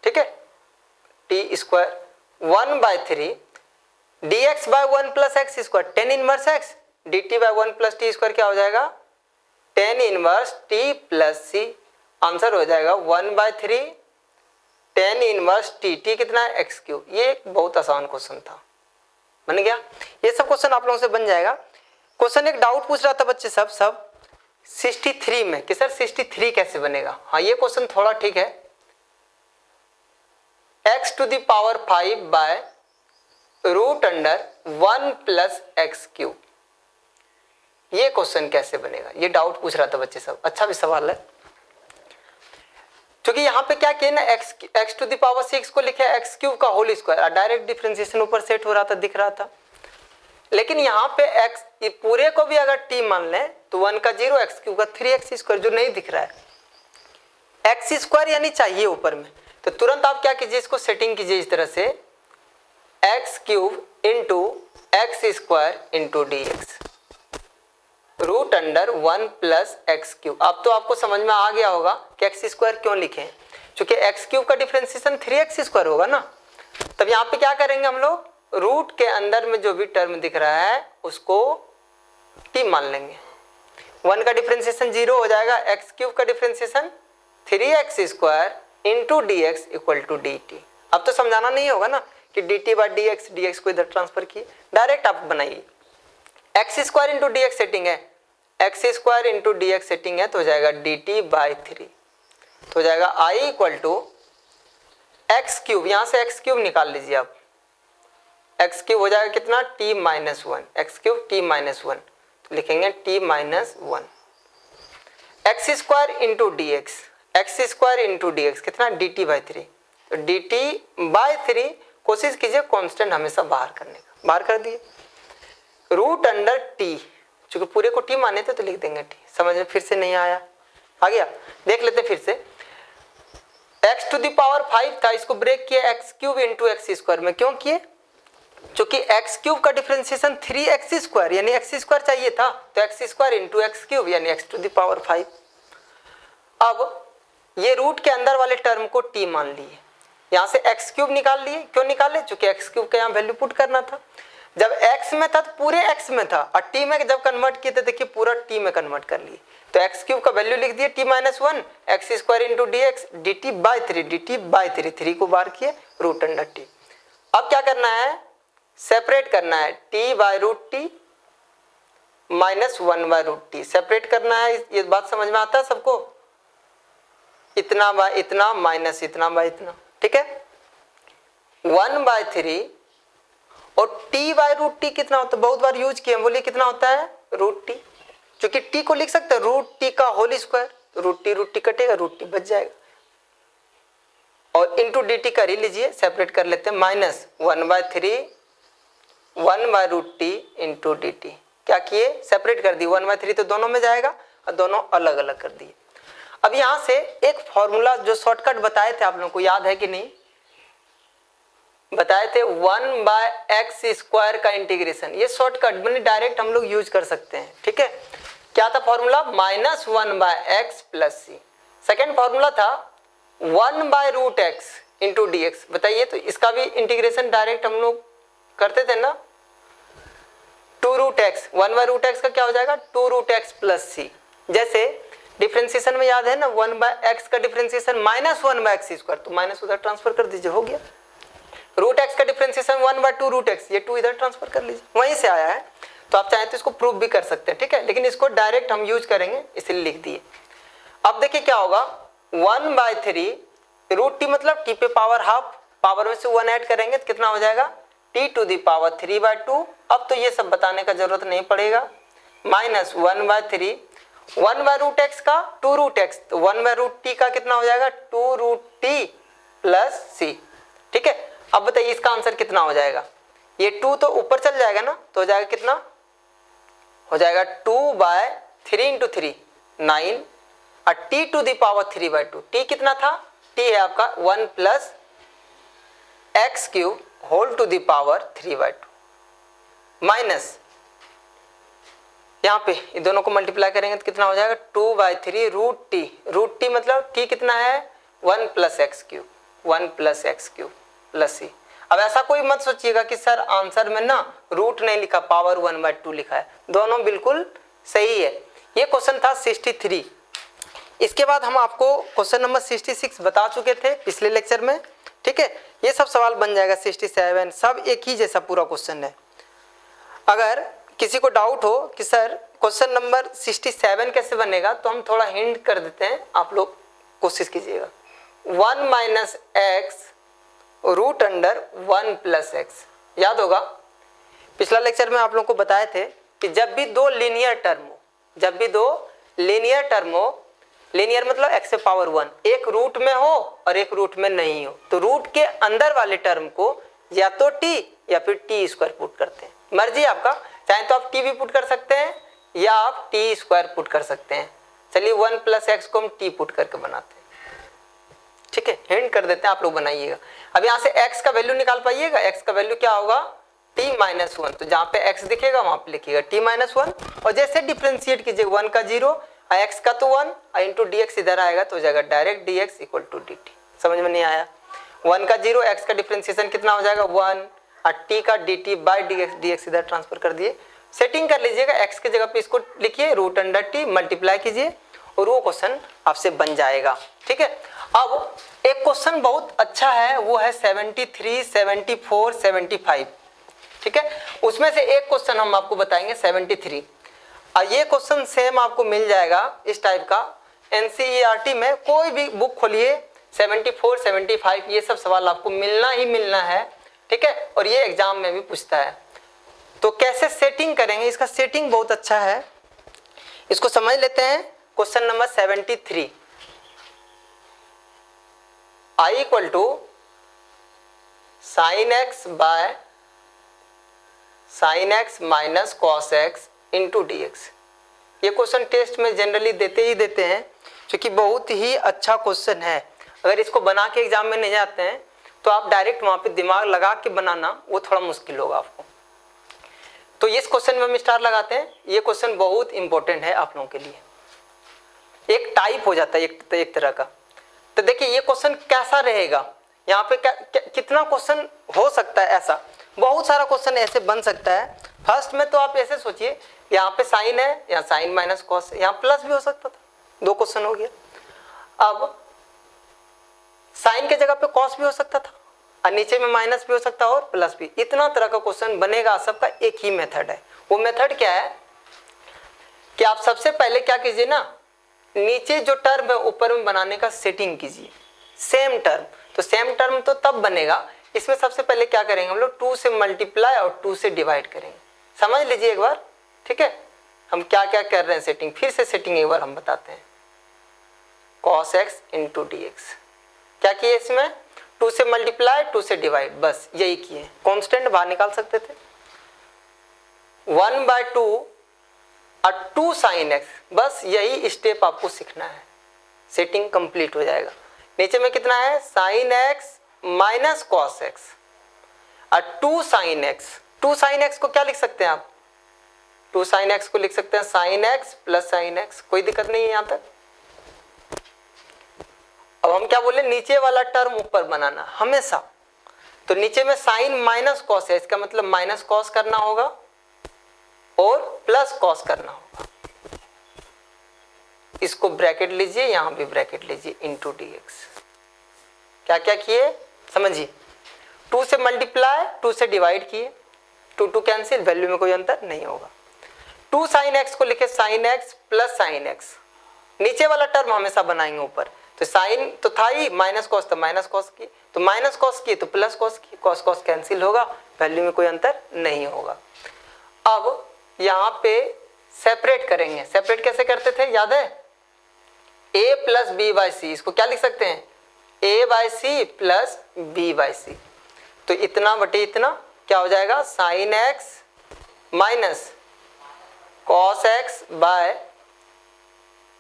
ठीक है, t square 1 by 3 d x by 1 plus x square tan inverse x, d t by 1 plus t square क्या हो जाएगा tan inverse t plus c. Answer हो जाएगा 1 by 3 tan inverse t, t कितना है x cube. ये एक बहुत आसान क्वेश्चन था, बन गया। ये सब क्वेश्चन आप लोगों से बन जाएगा। क्वेश्चन एक डाउट पूछ रहा था बच्चे सब 63 में कि सर 63 कैसे बनेगा। हाँ ये क्वेश्चन थोड़ा ठीक है। x to the power 5 by root under 1 plus x cube, ये क्वेश्चन कैसे बनेगा, ये डाउट पूछ रहा था बच्चे सब। अच्छा भी सवाल है, क्योंकि यहाँ पे क्या किया ना, x टू द पावर 6 को लिखे एक्स क्यूब का होल स्क्वायर, डायरेक्ट डिफरेंशिएशन ऊपर सेट हो रहा था, दिख रहा था। लेकिन यहाँ पे x ये पूरे को भी अगर t मान लें तो 1 का 0, एक्स क्यूब का 3x स्क्वायर, जो नहीं दिख रहा है एक्स स्क्वायर यानी चाहिए ऊपर में, तो तुरंत आप क्या कीजिए, इसको सेटिंग कीजिए इस तरह से, x cube into x square into d x root under 1 plus x cube. अब तो आपको समझ में आ गया होगा कि एक्स स्क्वायर क्यों लिखे, क्योंकि एक्स क्यूब का डिफरेंशिएशन 3x स्क्वायर होगा ना। तब यहाँ पे क्या करेंगे हम लोग, रूट के अंदर में जो भी टर्म दिख रहा है उसको t मान लेंगे। 1 का डिफरेंशिएशन 0 हो जाएगा, एक्स क्यूब का differentiation 3x square into d x equal to d t. अब तो समझाना नहीं होगा ना कि d t by d x को इधर ट्रांसफर किए, डायरेक्ट आप बनाइए। X square into d x setting है, x square into d x setting है, तो हो जाएगा डी टी बाई 3, तो हो जाएगा आई इक्वल टू एक्स क्यूब, यहाँ से एक्स क्यूब निकाल लीजिए आप, एक्स क्यूब हो जाएगा कितना, t minus 1, x cube t minus 1, तो लिखेंगे t minus 1, x square into d x, x square into d x कितना, डी टी बाई 3, तो डी टी बाई 3 कोशिश कीजिए कांस्टेंट हमेशा बाहर करने का, बाहर कर दिए, रूट अंडर टी, चूंकि पूरे को टी माने थे तो लिख देंगे टी। समझ में फिर से नहीं आया, आ गया, देख लेते फिर से। x टू द पावर 5 था, इसको ब्रेक किया x cube into x square में, क्यों किए, क्योंकि एक्स क्यूब का डिफरेंशिएशन 3x स्क्वायर यानी एक्स स्क्वायर चाहिए था, तो x square into x cube यानी x टू द पावर 5। अब ये रूट के अंदर वाले टर्म को t मान लिए, यहाँ से एक्स क्यूब निकाल लिए, क्यों निकाले, क्योंकि एक्स क्यूब का यहाँ वैल्यू पुट करना था। जब x में था तो पूरे x में था, और t में जब कन्वर्ट किए थे देखिए पूरा t में कन्वर्ट कर लिए, तो एक्स क्यूब का वैल्यू लिख दिए t minus 1, x square into d x d t by 3, 3 को बार किए रूट अंडर टी। अब क्या करना है, सेपरेट करना है, t by root t minus 1 by root t, separate करना है। ये बात समझ में आता है सबको, इतना बाय इतना माइनस इतना बाय इतना, ठीक है, 1 बाय 3, और t बाय रूट टी कितना होता है, बहुत बार यूज किया, बोलिए कितना होता है, रूट टी, क्योंकि t को लिख सकते हैं रूट टी का होल स्क्वायर, रूट टी कटेगा, रूट टी बच जाएगा, और इंटू डी टी कर ही लीजिए, सेपरेट कर लेते हैं, minus 1 by 3 1 by root t into d t, क्या किए, सेपरेट कर दिए, 1 बाय 3 तो दोनों में जाएगा, और दोनों अलग अलग कर दिए। अब यहाँ से एक फॉर्मूला जो शॉर्टकट बताए थे आप लोगों को याद है कि नहीं, बताए थे 1 बाय एक्स स्क्वायर का इंटीग्रेशन, ये शॉर्टकट बने डायरेक्ट हम लोग यूज कर सकते हैं, ठीक है। क्या था formula, minus 1 by x plus c. Second formula था 1 by root x into d x. बताइए तो इसका भी इंटीग्रेशन डायरेक्ट हम लोग करते थे ना, 2 root x, 1 by root x का क्या हो जाएगा, 2 रूट एक्स प्लस सी। जैसे डिफरेंशिएशन में याद है ना, 1 बाय एक्स का differentiation minus 1 by x square, तो माइनस उधर ट्रांसफर कर दीजिए, हो गया। रूट एक्स का डिफरेंशिएशन 1 बाय 2 रूट एक्स, ये 2 इधर ट्रांसफर कर लीजिए, वहीं से आया है, तो आप चाहें तो इसको प्रूव भी कर सकते हैं, ठीक है, लेकिन इसको डायरेक्ट हम यूज करेंगे इसलिए लिख दिए। अब देखिए क्या होगा, 1 बाय 3 रूट टी मतलब टी पे पावर हाफ, पावर में से 1 ऐड करेंगे तो कितना हो जाएगा, t to the power 3 by 2। अब तो ये सब बताने का जरूरत नहीं पड़ेगा, minus 1 by 3, 1 by root x का 2 रूट एक्स, तो 1 बाय रूट टी का कितना हो जाएगा, 2 रूट टी प्लस सी, ठीक है। अब बताइए इसका आंसर कितना हो जाएगा, ये 2 तो ऊपर चल जाएगा ना, तो हो जाएगा कितना, हो जाएगा 2 बाय 3 इंटू 3 9, और t to the power 3 by 2, t कितना था, टी है आपका 1 plus x cube whole to the power 3 by 2, minus यहाँ पे ये दोनों को मल्टीप्लाई करेंगे तो कितना हो जाएगा, 2 बाय 3 रूट टी मतलब टी कितना है, 1 plus x cube, 1 plus x cube plus c. अब ऐसा कोई मत सोचिएगा कि सर आंसर में ना रूट नहीं लिखा, पावर 1 बाय 2 लिखा है, दोनों बिल्कुल सही है। ये क्वेश्चन था 63। इसके बाद हम आपको क्वेश्चन नंबर 66 बता चुके थे पिछले लेक्चर में, ठीक है। ये सब सवाल बन जाएगा 67, सब एक ही जैसा पूरा क्वेश्चन है। अगर किसी को डाउट हो कि सर क्वेश्चन नंबर 67 कैसे बनेगा, तो हम थोड़ा हिंट कर देते हैं, आप लोग कोशिश कीजिएगा। 1 minus x root under 1 plus x. याद होगा पिछला लेक्चर में आप लोग को बताए थे कि जब भी दो लीनियर टर्म हो, लीनियर मतलब x से पावर 1, एक रूट में हो और एक रूट में नहीं हो, तो रूट के अंदर वाले टर्म को या तो t या फिर t स्क्वायर पुट करते हैं। मर्जी आपका, चाहे तो आप t भी पुट कर सकते हैं या आप t स्क्वायर पुट कर सकते हैं। चलिए 1 प्लस एक्स को हम t पुट करके बनाते हैं, ठीक है, हिंट कर देते हैं, आप लोग बनाइएगा। अब यहाँ से x का वैल्यू निकाल पाइएगा, x का वैल्यू क्या होगा t माइनस 1, तो जहाँ पे x दिखेगा वहां पे लिखिएगा t माइनस 1, और जैसे डिफ्रेंशिएट कीजिए 1 का 0 x का तो 1 इंटू dx इधर आएगा तो हो जाएगा direct dx equal to dt। समझ में नहीं आया, 1 का 0 x का डिफ्रेंशिएशन कितना हो जाएगा 1 और t का dt बाई dx इधर ट्रांसफर कर दिए। सेटिंग कर लीजिएगा, x की जगह पे इसको लिखिए रूट अंडर t, मल्टीप्लाई कीजिए और वो क्वेश्चन आपसे बन जाएगा। ठीक है, अब एक क्वेश्चन बहुत अच्छा है, वो है 73, 74, 75। ठीक है, उसमें से एक क्वेश्चन हम आपको बताएंगे 73। और ये क्वेश्चन सेम आपको मिल जाएगा इस टाइप का NCERT में, कोई भी बुक खोलिए 74, 75 ये सब सवाल आपको मिलना ही मिलना है। ठीक है, और ये एग्जाम में भी पूछता है। तो कैसे सेटिंग करेंगे, इसका सेटिंग बहुत अच्छा है, इसको समझ लेते हैं। Question number 73, I equal to sine x by sine x minus cos x into d x. ये क्वेश्चन टेस्ट में जनरली देते ही देते हैं, क्योंकि बहुत ही अच्छा क्वेश्चन है। अगर इसको बना के एग्जाम में नहीं जाते हैं तो आप डायरेक्ट वहां पे दिमाग लगा के बनाना वो थोड़ा मुश्किल होगा आपको। तो इस क्वेश्चन में हम स्टार लगाते हैं। ये क्वेश्चन बहुत इंपॉर्टेंट है आप लोगों के लिए, एक टाइप हो जाता है एक तरह का। तो देखिए ये क्वेश्चन कैसा रहेगा, यहाँ पे कितना क्वेश्चन हो सकता है, ऐसा बहुत सारा क्वेश्चन ऐसे बन सकता है। फर्स्ट में तो आप ऐसे सोचिए, यहाँ पे साइन है, यहाँ साइन माइनस कॉस है, यहाँ प्लस भी हो सकता था, 2 क्वेश्चन हो गया। अब साइन के जगह पे कॉस भी हो सकता था और नीचे में माइनस भी हो सकता है और प्लस भी। इतना तरह का क्वेश्चन बनेगा, सबका एक ही मेथड है। वो मेथड क्या है कि आप सबसे पहले क्या कीजिए ना, नीचे जो टर्म है ऊपर में बनाने का सेटिंग कीजिए, सेम टर्म। तो सेम टर्म तो तब बनेगा, इसमें सबसे पहले क्या करेंगे हम लोग 2 से मल्टीप्लाई और 2 से डिवाइड करेंगे। समझ लीजिए एक बार, ठीक है, हम क्या क्या कर रहे हैं सेटिंग, फिर से सेटिंग एक बार हम बताते हैं। cos x into d x, क्या किए इसमें 2 से मल्टीप्लाई 2 से डिवाइड, बस यही किए। कांस्टेंट बाहर निकाल सकते थे, 1/2 और 2 sin x, बस यही स्टेप आपको सीखना है, सेटिंग कंप्लीट हो जाएगा। नीचे में कितना है sin x minus cos x और 2 sin x। 2 sin x को क्या लिख सकते हैं आप, 2 sin x को लिख सकते हैं sin x plus sin x, कोई दिक्कत नहीं है यहां तक। अब हम क्या बोले, नीचे वाला टर्म ऊपर बनाना हमेशा। तो नीचे में साइन माइनस कॉस है, इसका मतलब माइनस कॉस करना होगा और प्लस कॉस करना होगा। इसको ब्रैकेट लीजिए, यहां भी ब्रैकेट लीजिए, इंटू डी एक्स। क्या क्या किए समझिए, 2 से मल्टीप्लाई 2 से डिवाइड किए, 2 कैंसिल, वैल्यू में कोई अंतर नहीं होगा। 2 sin x को लिखे sin x plus sin x, नीचे वाला टर्म हमेशा बनाएंगे ऊपर। तो साइन तो था ही, माइनस कॉस तो माइनस कॉस की, तो माइनस कॉस की तो प्लस कॉस की, कॉस कॉस कैंसिल होगा, वैल्यू में कोई अंतर नहीं होगा। अब यहाँ पे सेपरेट करेंगे, सेपरेट कैसे करते थे याद है, a plus b by c, इसको क्या लिख सकते हैं a by c plus b by c. तो इतना बटे इतना क्या हो जाएगा, sine x minus cos x by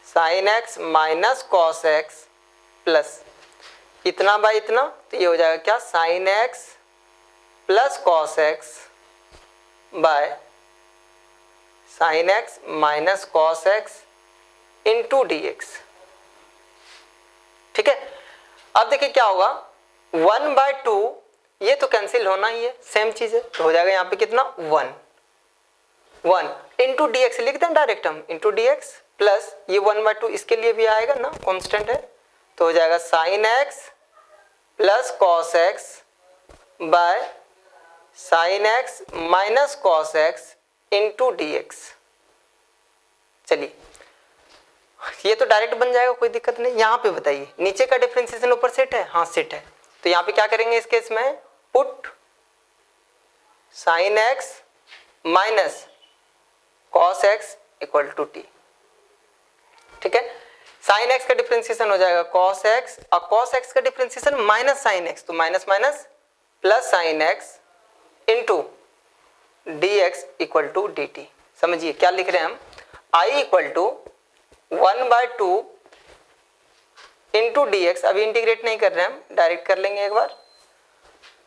sine x minus cos x plus इतना बाय इतना, तो ये हो जाएगा क्या, sine x plus cos x by sine x minus cos x into d x. ठीक है, अब देखिए क्या होगा, 1/2 ये तो कैंसिल होना ही है, सेम चीज है, तो हो जाएगा यहाँ पे कितना 1 इंटू डी एक्स लिख दें डायरेक्ट हम, इंटू डी एक्स प्लस ये 1/2 इसके लिए भी आएगा ना, कांस्टेंट है, तो हो जाएगा sine x plus cos x by sine x minus cos x into d x. चलिए ये तो डायरेक्ट बन जाएगा, कोई दिक्कत नहीं। यहाँ पे बताइए नीचे का डिफरेंशिएशन ऊपर सेट है, हाँ सेट है, तो यहाँ पे क्या करेंगे इस केस में, put sin x minus cos x equal to टी। ठीक है, sin x का डिफरेंशिएशन हो जाएगा cos x और cos x का डिफरेंशिएशन माइनस sin x, तो minus minus plus sin x into dx equal to dt। समझिए क्या लिख रहे हैं हम, I equal to 1/2 into dx, अभी इंटीग्रेट नहीं कर रहे हैं हम, डायरेक्ट कर लेंगे एक बार,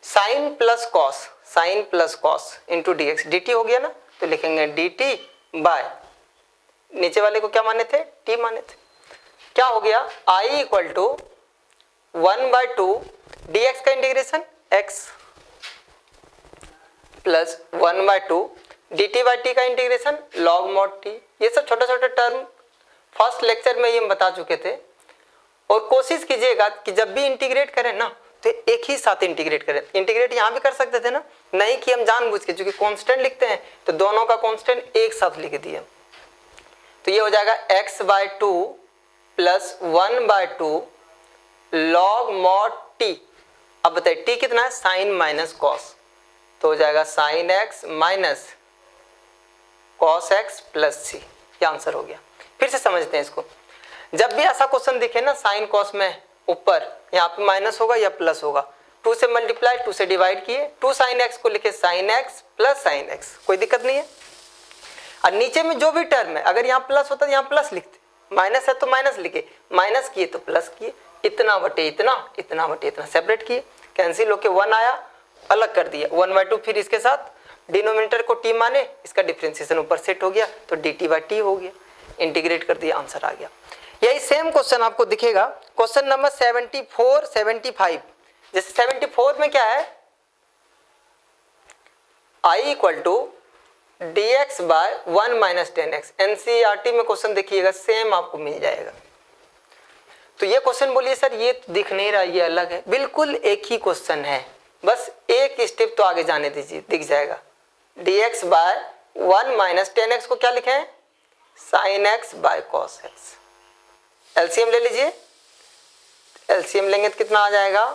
sine plus cos into dx, dt हो गया ना, तो लिखेंगे dt बाय, नीचे वाले को क्या माने थे, t माने थे, क्या हो गया, I इक्वल टू 1/2 dx का integration x plus 1/2 dt by t का इंटीग्रेशन log mod t। ये सब छोटा छोटा टर्म फर्स्ट लेक्चर में ये हम बता चुके थे, और कोशिश कीजिएगा कि जब भी इंटीग्रेट करें ना तो एक ही साथ इंटीग्रेट करें। इंटीग्रेट यहाँ भी कर सकते थे ना, नहीं कि हम जानबूझ के, क्योंकि कांस्टेंट लिखते हैं तो दोनों का कांस्टेंट एक साथ लिख दिए, तो ये हो जाएगा x/2 plus 1/2 log mod t। अब बताइए t कितना है, साइन माइनस कॉस, तो हो जाएगा sine x minus cos x plus सी, ये आंसर हो गया। फिर से समझते हैं इसको, जब भी ऐसा क्वेश्चन दिखे ना साइन कॉस में ऊपर यहाँ पे माइनस होगा या प्लस होगा, 2 से मल्टीप्लाई 2 से डिवाइड किए, 2 sin x को लिखे sin x plus sin x, कोई दिक्कत नहीं है। और नीचे में जो भी टर्म है, अगर यहाँ प्लस होता तो यहाँ प्लस लिखते, माइनस है तो माइनस लिखे, माइनस किए तो प्लस किए, इतना बटे इतना, इतना बटे इतना सेपरेट किए, कैंसिल होके 1 आया, अलग कर दिया 1/2, फिर इसके साथ डिनोमिनेटर को t माने, इसका डिफरेंशिएशन ऊपर सेट हो गया तो dt बाई t हो गया, इंटीग्रेट कर दिया, आंसर आ गया। यही सेम क्वेश्चन आपको दिखेगा क्वेश्चन नंबर 74, 75। जैसे 74 में क्या है, I equal to dx by 1 minus 10x, NCERT में क्वेश्चन देखिएगा सेम आपको मिल जाएगा। तो ये क्वेश्चन बोलिए सर ये दिख नहीं रहा, ये अलग है, बिल्कुल एक ही क्वेश्चन है, बस एक स्टेप तो आगे जाने दीजिए, दिख जाएगा। dx बाय 1 माइनस 10x को क्या लिखे हैं, sine x by cos x। LCM ले लीजिए, एलसीएम लेंगे तो कितना आ जाएगा,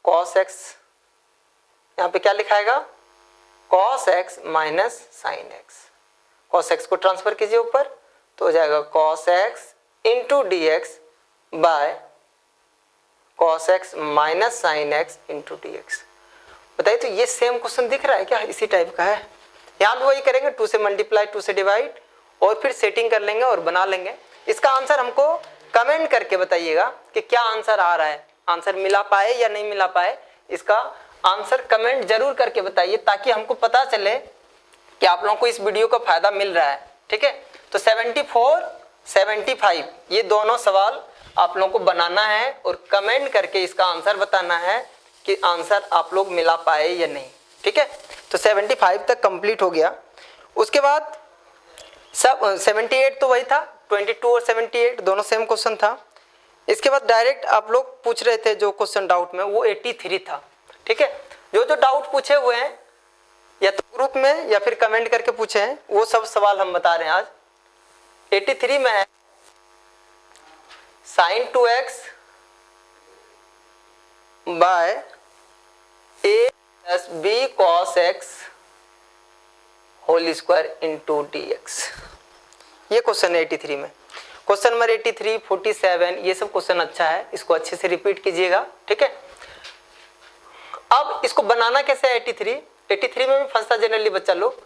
cos x, यहाँ पे क्या लिखाएगा, cos x minus sine x, cos x को ट्रांसफर कीजिए ऊपर, तो हो जाएगा cos x into dx by cos x minus sine x into dx। बताइए तो ये सेम क्वेश्चन दिख रहा है क्या, इसी टाइप का है। यहाँ भी वही करेंगे, 2 से मल्टीप्लाई 2 से डिवाइड, और फिर सेटिंग कर लेंगे और बना लेंगे। इसका आंसर हमको कमेंट करके बताइएगा कि क्या आंसर आ रहा है, आंसर मिला पाए या नहीं मिला पाए, इसका आंसर कमेंट जरूर करके बताइए, ताकि हमको पता चले कि आप लोगों को इस वीडियो का फायदा मिल रहा है। ठीक है, तो 74, 75 ये दोनों सवाल आप लोगों को बनाना है और कमेंट करके इसका आंसर बताना है कि आंसर आप लोग मिला पाए या नहीं। ठीक है, तो 75 तक कंप्लीट हो गया। उसके बाद सब 78 तो वही था, 22 और 78 दोनों सेम क्वेश्चन था। इसके बाद डायरेक्ट आप लोग पूछ रहे थे जो क्वेश्चन डाउट में, वो 83 था। ठीक है, जो जो डाउट पूछे हुए हैं या तो ग्रुप में या फिर कमेंट करके पूछे हैं, वो सब सवाल हम बता रहे हैं आज। 83 में है sine 2x by a plus b cos x whole square into dx, ये क्वेश्चन है 83 में। क्वेश्चन नंबर 83, 47 ये सब क्वेश्चन अच्छा है, इसको अच्छे से रिपीट कीजिएगा। ठीक है, अब इसको बनाना कैसे है 83 में भी फंसता जनरली बच्चा लोग।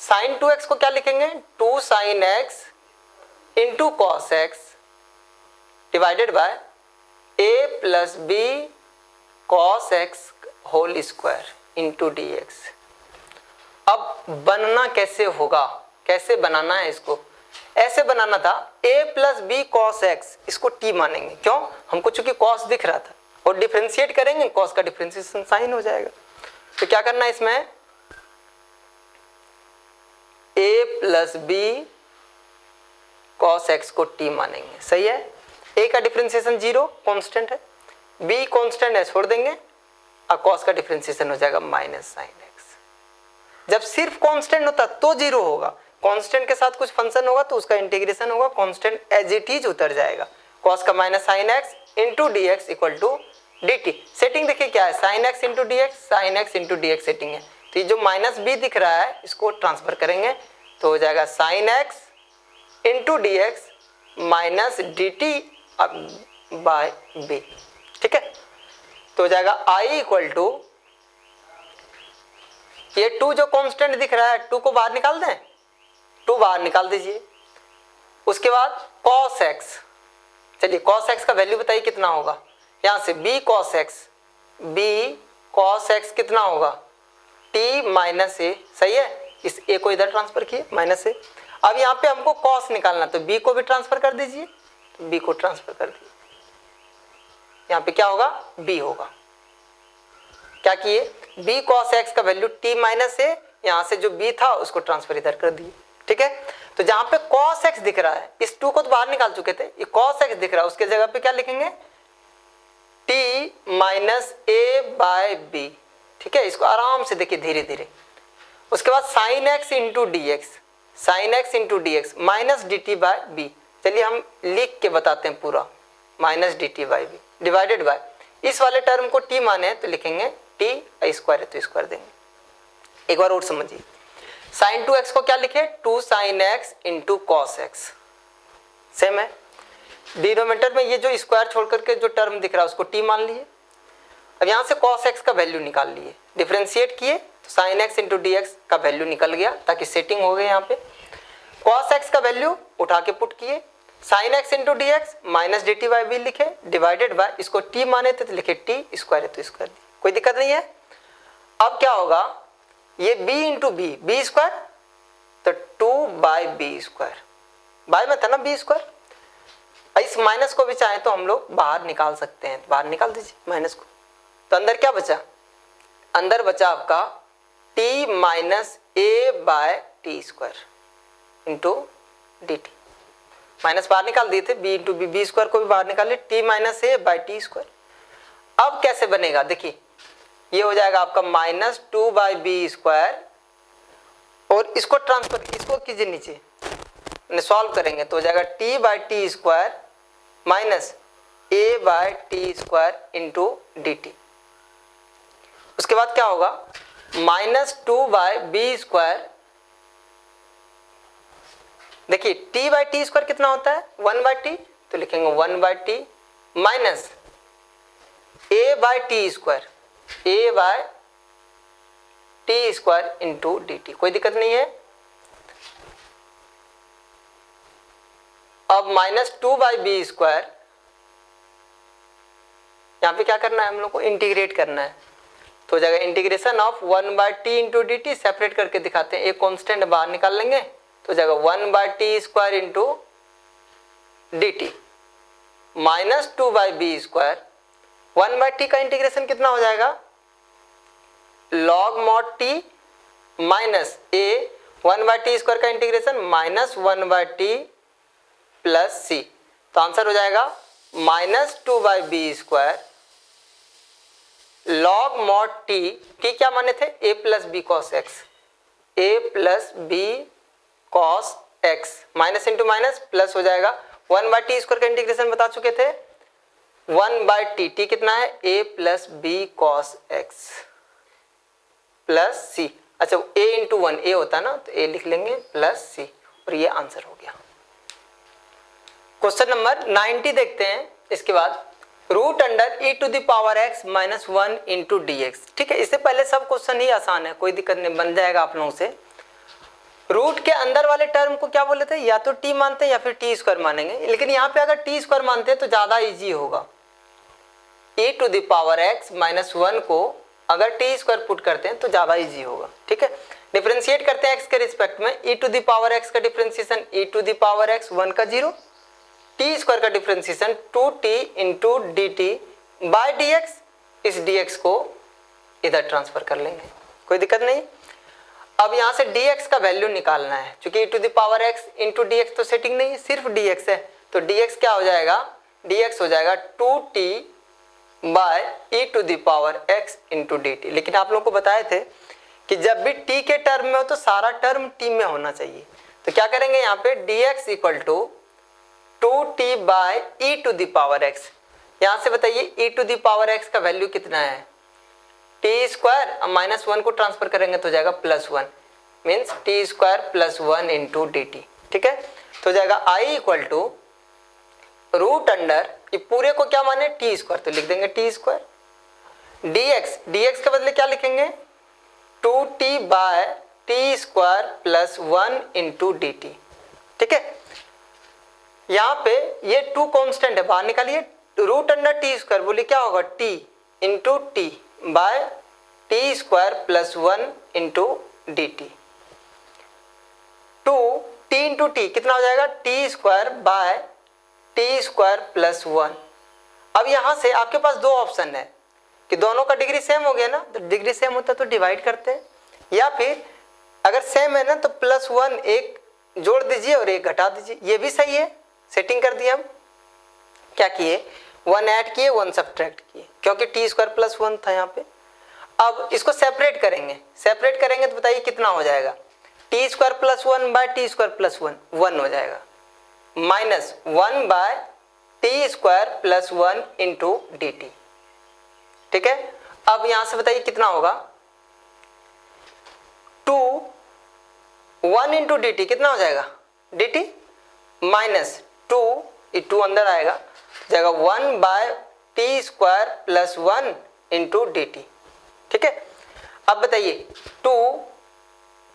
साइन 2x को क्या लिखेंगे, 2 sine x into cos x divided by a plus b cos x whole square into dx। अब बनना कैसे होगा, कैसे बनाना है इसको, ऐसे बनाना था a plus b cos x, इसको t मानेंगे, क्यों, हमको चूंकि cos दिख रहा था, और डिफरेंशिएट करेंगे cos का डिफरेंशिएशन साइन हो जाएगा। तो क्या करना है इसमें, a plus b cos x को t मानेंगे, सही है। a का डिफरेंशिएशन 0 कांस्टेंट है, b कांस्टेंट है छोड़ देंगे, और cos का डिफरेंशिएशन हो जाएगा माइनस साइन एक्स। जब सिर्फ कांस्टेंट होता तो 0 होगा, कांस्टेंट के साथ कुछ फंक्शन होगा तो उसका इंटीग्रेशन होगा, कांस्टेंट एज इट इज उतर जाएगा। cos का minus sine x into d x equal to d t. Setting देखिए क्या है, sine x into d x, sine x into d x setting है। तो ये जो माइनस बी दिख रहा है इसको ट्रांसफर करेंगे तो हो जाएगा sine x into d x minus d t by b. ठीक है, तो हो जाएगा आई इक्वल टू, ये 2 जो कांस्टेंट दिख रहा है 2 को बाहर निकाल दें, 2 बाहर निकाल दीजिए। उसके बाद cos x, चलिए cos x का वैल्यू बताइए कितना होगा। यहां से b cos x कितना होगा, t माइनस ए, सही है। इस a को इधर ट्रांसफर किए माइनस ए। अब यहाँ पे हमको cos निकालना, तो b को भी ट्रांसफर कर दीजिए, तो b को ट्रांसफर कर दीजिए। यहाँ पे क्या होगा, b होगा। क्या किए, b cos x का वैल्यू t माइनस ए, यहाँ से जो b था उसको ट्रांसफर इधर कर दिए। ठीक है, तो जहां पे cos x दिख रहा है, इस 2 को तो बाहर निकाल चुके थे, ये cos x दिख रहा है, उसके जगह पे क्या लिखेंगे, t minus a bye b. ठीक है, इसको आराम से देखिए धीरे धीरे। उसके बाद sine x into d x, sine x into d x minus d t by b. चलिए हम लिख के बताते हैं पूरा, minus d t by b divided by, इस वाले टर्म को t माने तो लिखेंगे t स्क्वायर है तो स्क्वायर देंगे। एक बार और समझिए, साइन 2x को क्या लिखे, 2 sine x into cos x, same है। डिनोमिनेटर में ये जो स्क्वायर छोड़ करके जो टर्म दिख रहा है उसको t मान लिए। अब यहाँ से cos x का वैल्यू निकाल लिए, डिफरेंशिएट किए तो sine x into d x का वैल्यू निकल गया, ताकि सेटिंग हो गई। यहाँ पे cos x का वैल्यू उठा के पुट किए, sine x into d x minus d t by b लिखे, डिवाइडेड बाय, इसको t माने थे तो लिखे t स्क्वायर है तो स्क्वायर, कोई दिक्कत नहीं है। अब क्या होगा, ये b इंटू बी स्क्वायर, तो 2 बाई बी स्क्वायर, बाय में था ना b स्क्वायर। इस माइनस को भी चाहे तो हम लोग बाहर निकाल सकते हैं, बाहर निकाल दीजिए माइनस को। तो अंदर क्या बचा, अंदर बचा आपका t minus a by t square into d t. Minus बाहर निकाल दिए थे, b इंटू बी स्क्वायर को भी बाहर निकाले, t minus a by t square. अब कैसे बनेगा, देखिए ये हो जाएगा आपका माइनस 2 बाई बी स्क्वायर, और इसको ट्रांसफर, इसको कीजिए नीचे, सॉल्व करेंगे तो हो जाएगा t by t square minus a by t square into d t. उसके बाद क्या होगा, माइनस 2 बाई बी स्क्वायर, देखिए t बाई टी स्क्वायर कितना होता है, 1 बाई टी, तो लिखेंगे 1 by t minus a by t square, a by t square into d t, कोई दिक्कत नहीं है। अब माइनस 2 बाई बी स्क्वायर, यहां पे क्या करना है, हम लोग को इंटीग्रेट करना है, तो हो जाएगा integration of 1 by T into d T. Separate करके दिखाते हैं, एक कांस्टेंट बाहर निकाल लेंगे तो हो जाएगा 1 by t square into d t minus 2 by b square. 1 by t का इंटीग्रेशन कितना हो जाएगा, log mod t minus a, 1 by t square का integration minus 1 by t plus c, तो आंसर हो जाएगा minus 2 by b square log mod t, t क्या माने थे, a plus b cos x, a plus b cos x, minus into minus plus हो जाएगा, 1 by t square का integration बता चुके थे, 1 बाई टी, टी कितना है, a plus b cos x plus c. अच्छा a इंटू 1 ए होता है ना, तो a लिख लेंगे प्लस सी, और ये आंसर हो गया। क्वेश्चन नंबर 90 देखते हैं। इसके बाद root under e to the power x minus 1 into d x. ठीक है, इससे पहले सब क्वेश्चन ही आसान है, कोई दिक्कत नहीं, बन जाएगा आप लोगों से। रूट के अंदर वाले टर्म को क्या बोले थे, या तो t मानते हैं या फिर टी स्क्वायर मानेंगे, लेकिन यहाँ पे अगर टी स्क्वायर मानते हैं तो ज्यादा इजी होगा। e to the power x minus 1 को अगर टी स्क्वायर पुट करते हैं तो ज्यादा इजी होगा। ठीक है, डिफरेंशिएट करते हैं x के रिस्पेक्ट में, e to the power x का differentiation e to the power x 1 का 0, टी स्क्वायर का differentiation 2t into d t by d x, इस dx को इधर ट्रांसफर कर लेंगे, कोई दिक्कत नहीं। अब यहाँ से dx का वैल्यू निकालना है, क्योंकि e to the power x into d x तो सेटिंग नहीं, सिर्फ dx है, तो dx क्या हो जाएगा, dx हो जाएगा 2t by e to the power x into d t. लेकिन आप लोगों को बताए थे कि जब भी t के टर्म में हो तो सारा टर्म t में होना चाहिए, तो क्या करेंगे यहाँ पे dx equal to 2t by e to the power x. यहाँ से बताइए e to the power x का वैल्यू कितना है, टी स्क्वायर, -1 को ट्रांसफर करेंगे तो जाएगा +1, means T square +1 into d t. ठीक है, तो जाएगा आई इक्वल टू रूट अंडर, ये पूरे को क्या माने टी स्क्वायर, तो लिख देंगे टी स्क्वायर, dx के बदले क्या लिखेंगे 2t by t square +1 into d t. ठीक है, यहाँ पे ये 2 कांस्टेंट है, बाहर निकालिए, रूट अंडर टी स्क्वायर बोले क्या होगा t into t by t square +1 into d t. 2t into t कितना हो जाएगा t square by t square +1। अब यहाँ से आपके पास दो ऑप्शन है कि दोनों का डिग्री सेम हो गया ना, तो डिग्री सेम होता तो डिवाइड करते हैं, या फिर अगर सेम है ना तो +1 एक जोड़ दीजिए और एक घटा दीजिए, ये भी सही है। सेटिंग कर दिया, हम क्या किए 1 ऐड किए 1 सब्ट्रैक्ट किए, क्योंकि टी स्क्वायर +1 था यहाँ पे। अब इसको सेपरेट करेंगे तो बताइए कितना हो जाएगा, t square +1 by t square +1 1 हो जाएगा, -1 by t square +1 into d t. ठीक है, अब यहां से बताइए कितना होगा 1 इंटू डी टी कितना हो जाएगा डी टी -2, ये 2 अंदर आएगा, जाएगा 1 by t square +1 into d t. ठीक है, अब बताइए 2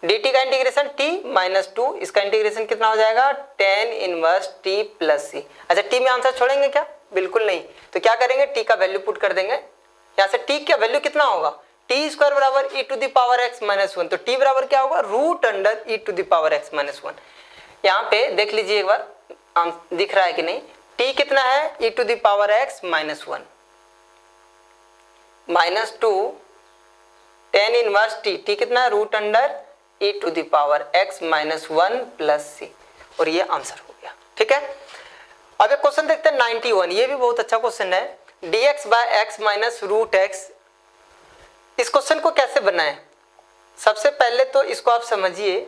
डी टी का इंटीग्रेशन t -2, इसका इंटीग्रेशन कितना हो जाएगा tan inverse t plus c. अच्छा, t में आंसर छोड़ेंगे क्या, बिल्कुल नहीं, तो क्या करेंगे t का वैल्यू पुट कर देंगे, यहाँ से t का वैल्यू कितना होगा टी स्क्वायर बराबर e to the power x -1, तो t बराबर क्या होगा रूट अंडर e to the power x -1। यहाँ पे देख लीजिए एक बार दिख रहा है कि नहीं, t कितना है e to the power x -1 -2 tan inverse t कितना है root under e to the power x -1 plus c, और ये आंसर हो गया। ठीक है, अब एक क्वेश्चन देखते हैं 91, ये भी बहुत अच्छा क्वेश्चन है, dx by x minus root x. इस क्वेश्चन को कैसे बनाएं, सबसे पहले तो इसको आप समझिए,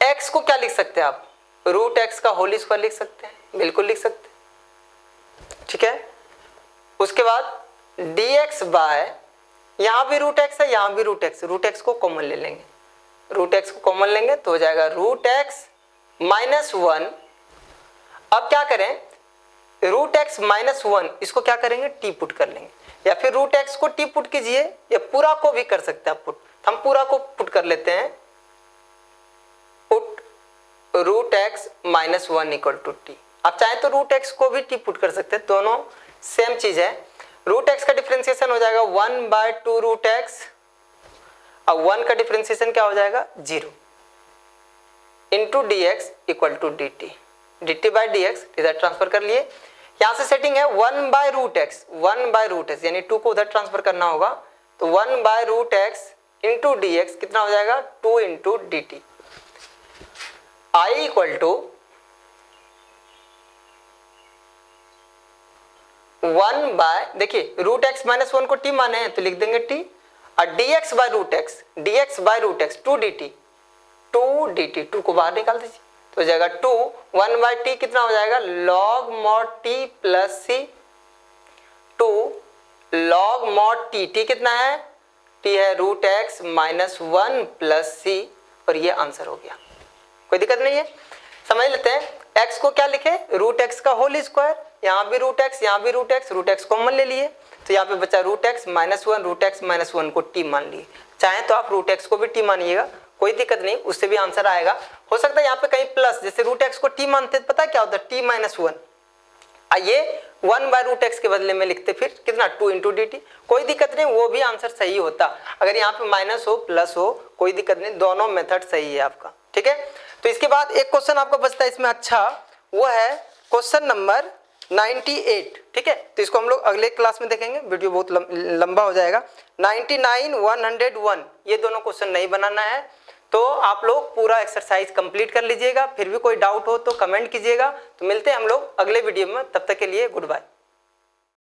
x को क्या लिख सकते हैं आप, रूट एक्स का होल स्क्वायर लिख सकते हैं, बिल्कुल लिख सकते हैं। ठीक है, उसके बाद dx बाय, यहां भी रूट एक्स है यहां भी रूट एक्स को कॉमन ले लेंगे, रूट एक्स को कॉमन लेंगे तो हो जाएगा रूट एक्स -1। अब क्या करें, रूट एक्स -1 इसको क्या करेंगे टी पुट कर लेंगे, या फिर रूट एक्स को टी पुट कीजिए, या पूरा को भी कर सकते हैं आप पुट, हम पूरा को पुट कर लेते हैं, put root x -1 equal to t. आप चाहे तो रूट एक्स को भी टी पुट कर सकते हैं, दोनों सेम चीज है। रूट एक्स का डिफरेंशिएशन हो जाएगा 1/2 रूट एक्स, अब 1 का डिफरेंशिएशन क्या हो जाएगा 0 into d x equal to d t, d t by d x इधर ट्रांसफर कर लिए। यहाँ से सेटिंग है 1/रूट एक्स, यानी 2 को उधर ट्रांसफर करना होगा, तो 1/रूट एक्स इंटू डी एक्स कितना हो जाएगा 2 into d t. I equal to 1 by, देखिए रूट एक्स -1 को टी माने हैं तो लिख देंगे टी, और dx by root x 2 dt, 2 को बाहर निकाल दीजिए तो हो जाएगा 2, 1/t कितना हो जाएगा log mod t प्लस सी, 2 log mod t कितना है, t है रूट एक्स -1 प्लस सी, और ये आंसर हो गया। कोई दिक्कत नहीं है, समझ लेते हैं। x को क्या लिखे रूट एक्स का होल स्क्वायर, यहाँ भी रूट एक्स यहाँ भी रूट एक्स कॉमन ले लिए, तो यहाँ पे बचा रूट एक्स -1 को t मान लिए, चाहे तो आप रूट एक्स को भी t मानिएगा, कोई दिक्कत नहीं, उससे भी आंसर आएगा। हो सकता है यहाँ पे कहीं प्लस, जैसे रूट एक्स को t मानते पता क्या होता है t -1, आइए 1/रूट एक्स के बदले में लिखते फिर कितना 2 इंटू डी टी, कोई दिक्कत नहीं, वो भी आंसर सही होता। अगर यहाँ पे माइनस हो प्लस हो कोई दिक्कत नहीं, दोनों मेथड सही है आपका। ठीक है, तो इसके बाद एक क्वेश्चन आपका बचता है इसमें, अच्छा वो है क्वेश्चन नंबर 98। ठीक है, तो इसको हम लोग अगले क्लास में देखेंगे, वीडियो बहुत लंबा हो जाएगा। 99, 101 ये दोनों क्वेश्चन नहीं बनाना है, तो आप लोग पूरा एक्सरसाइज कंप्लीट कर लीजिएगा, फिर भी कोई डाउट हो तो कमेंट कीजिएगा। तो मिलते हैं हम लोग अगले वीडियो में, तब तक के लिए गुड बाय।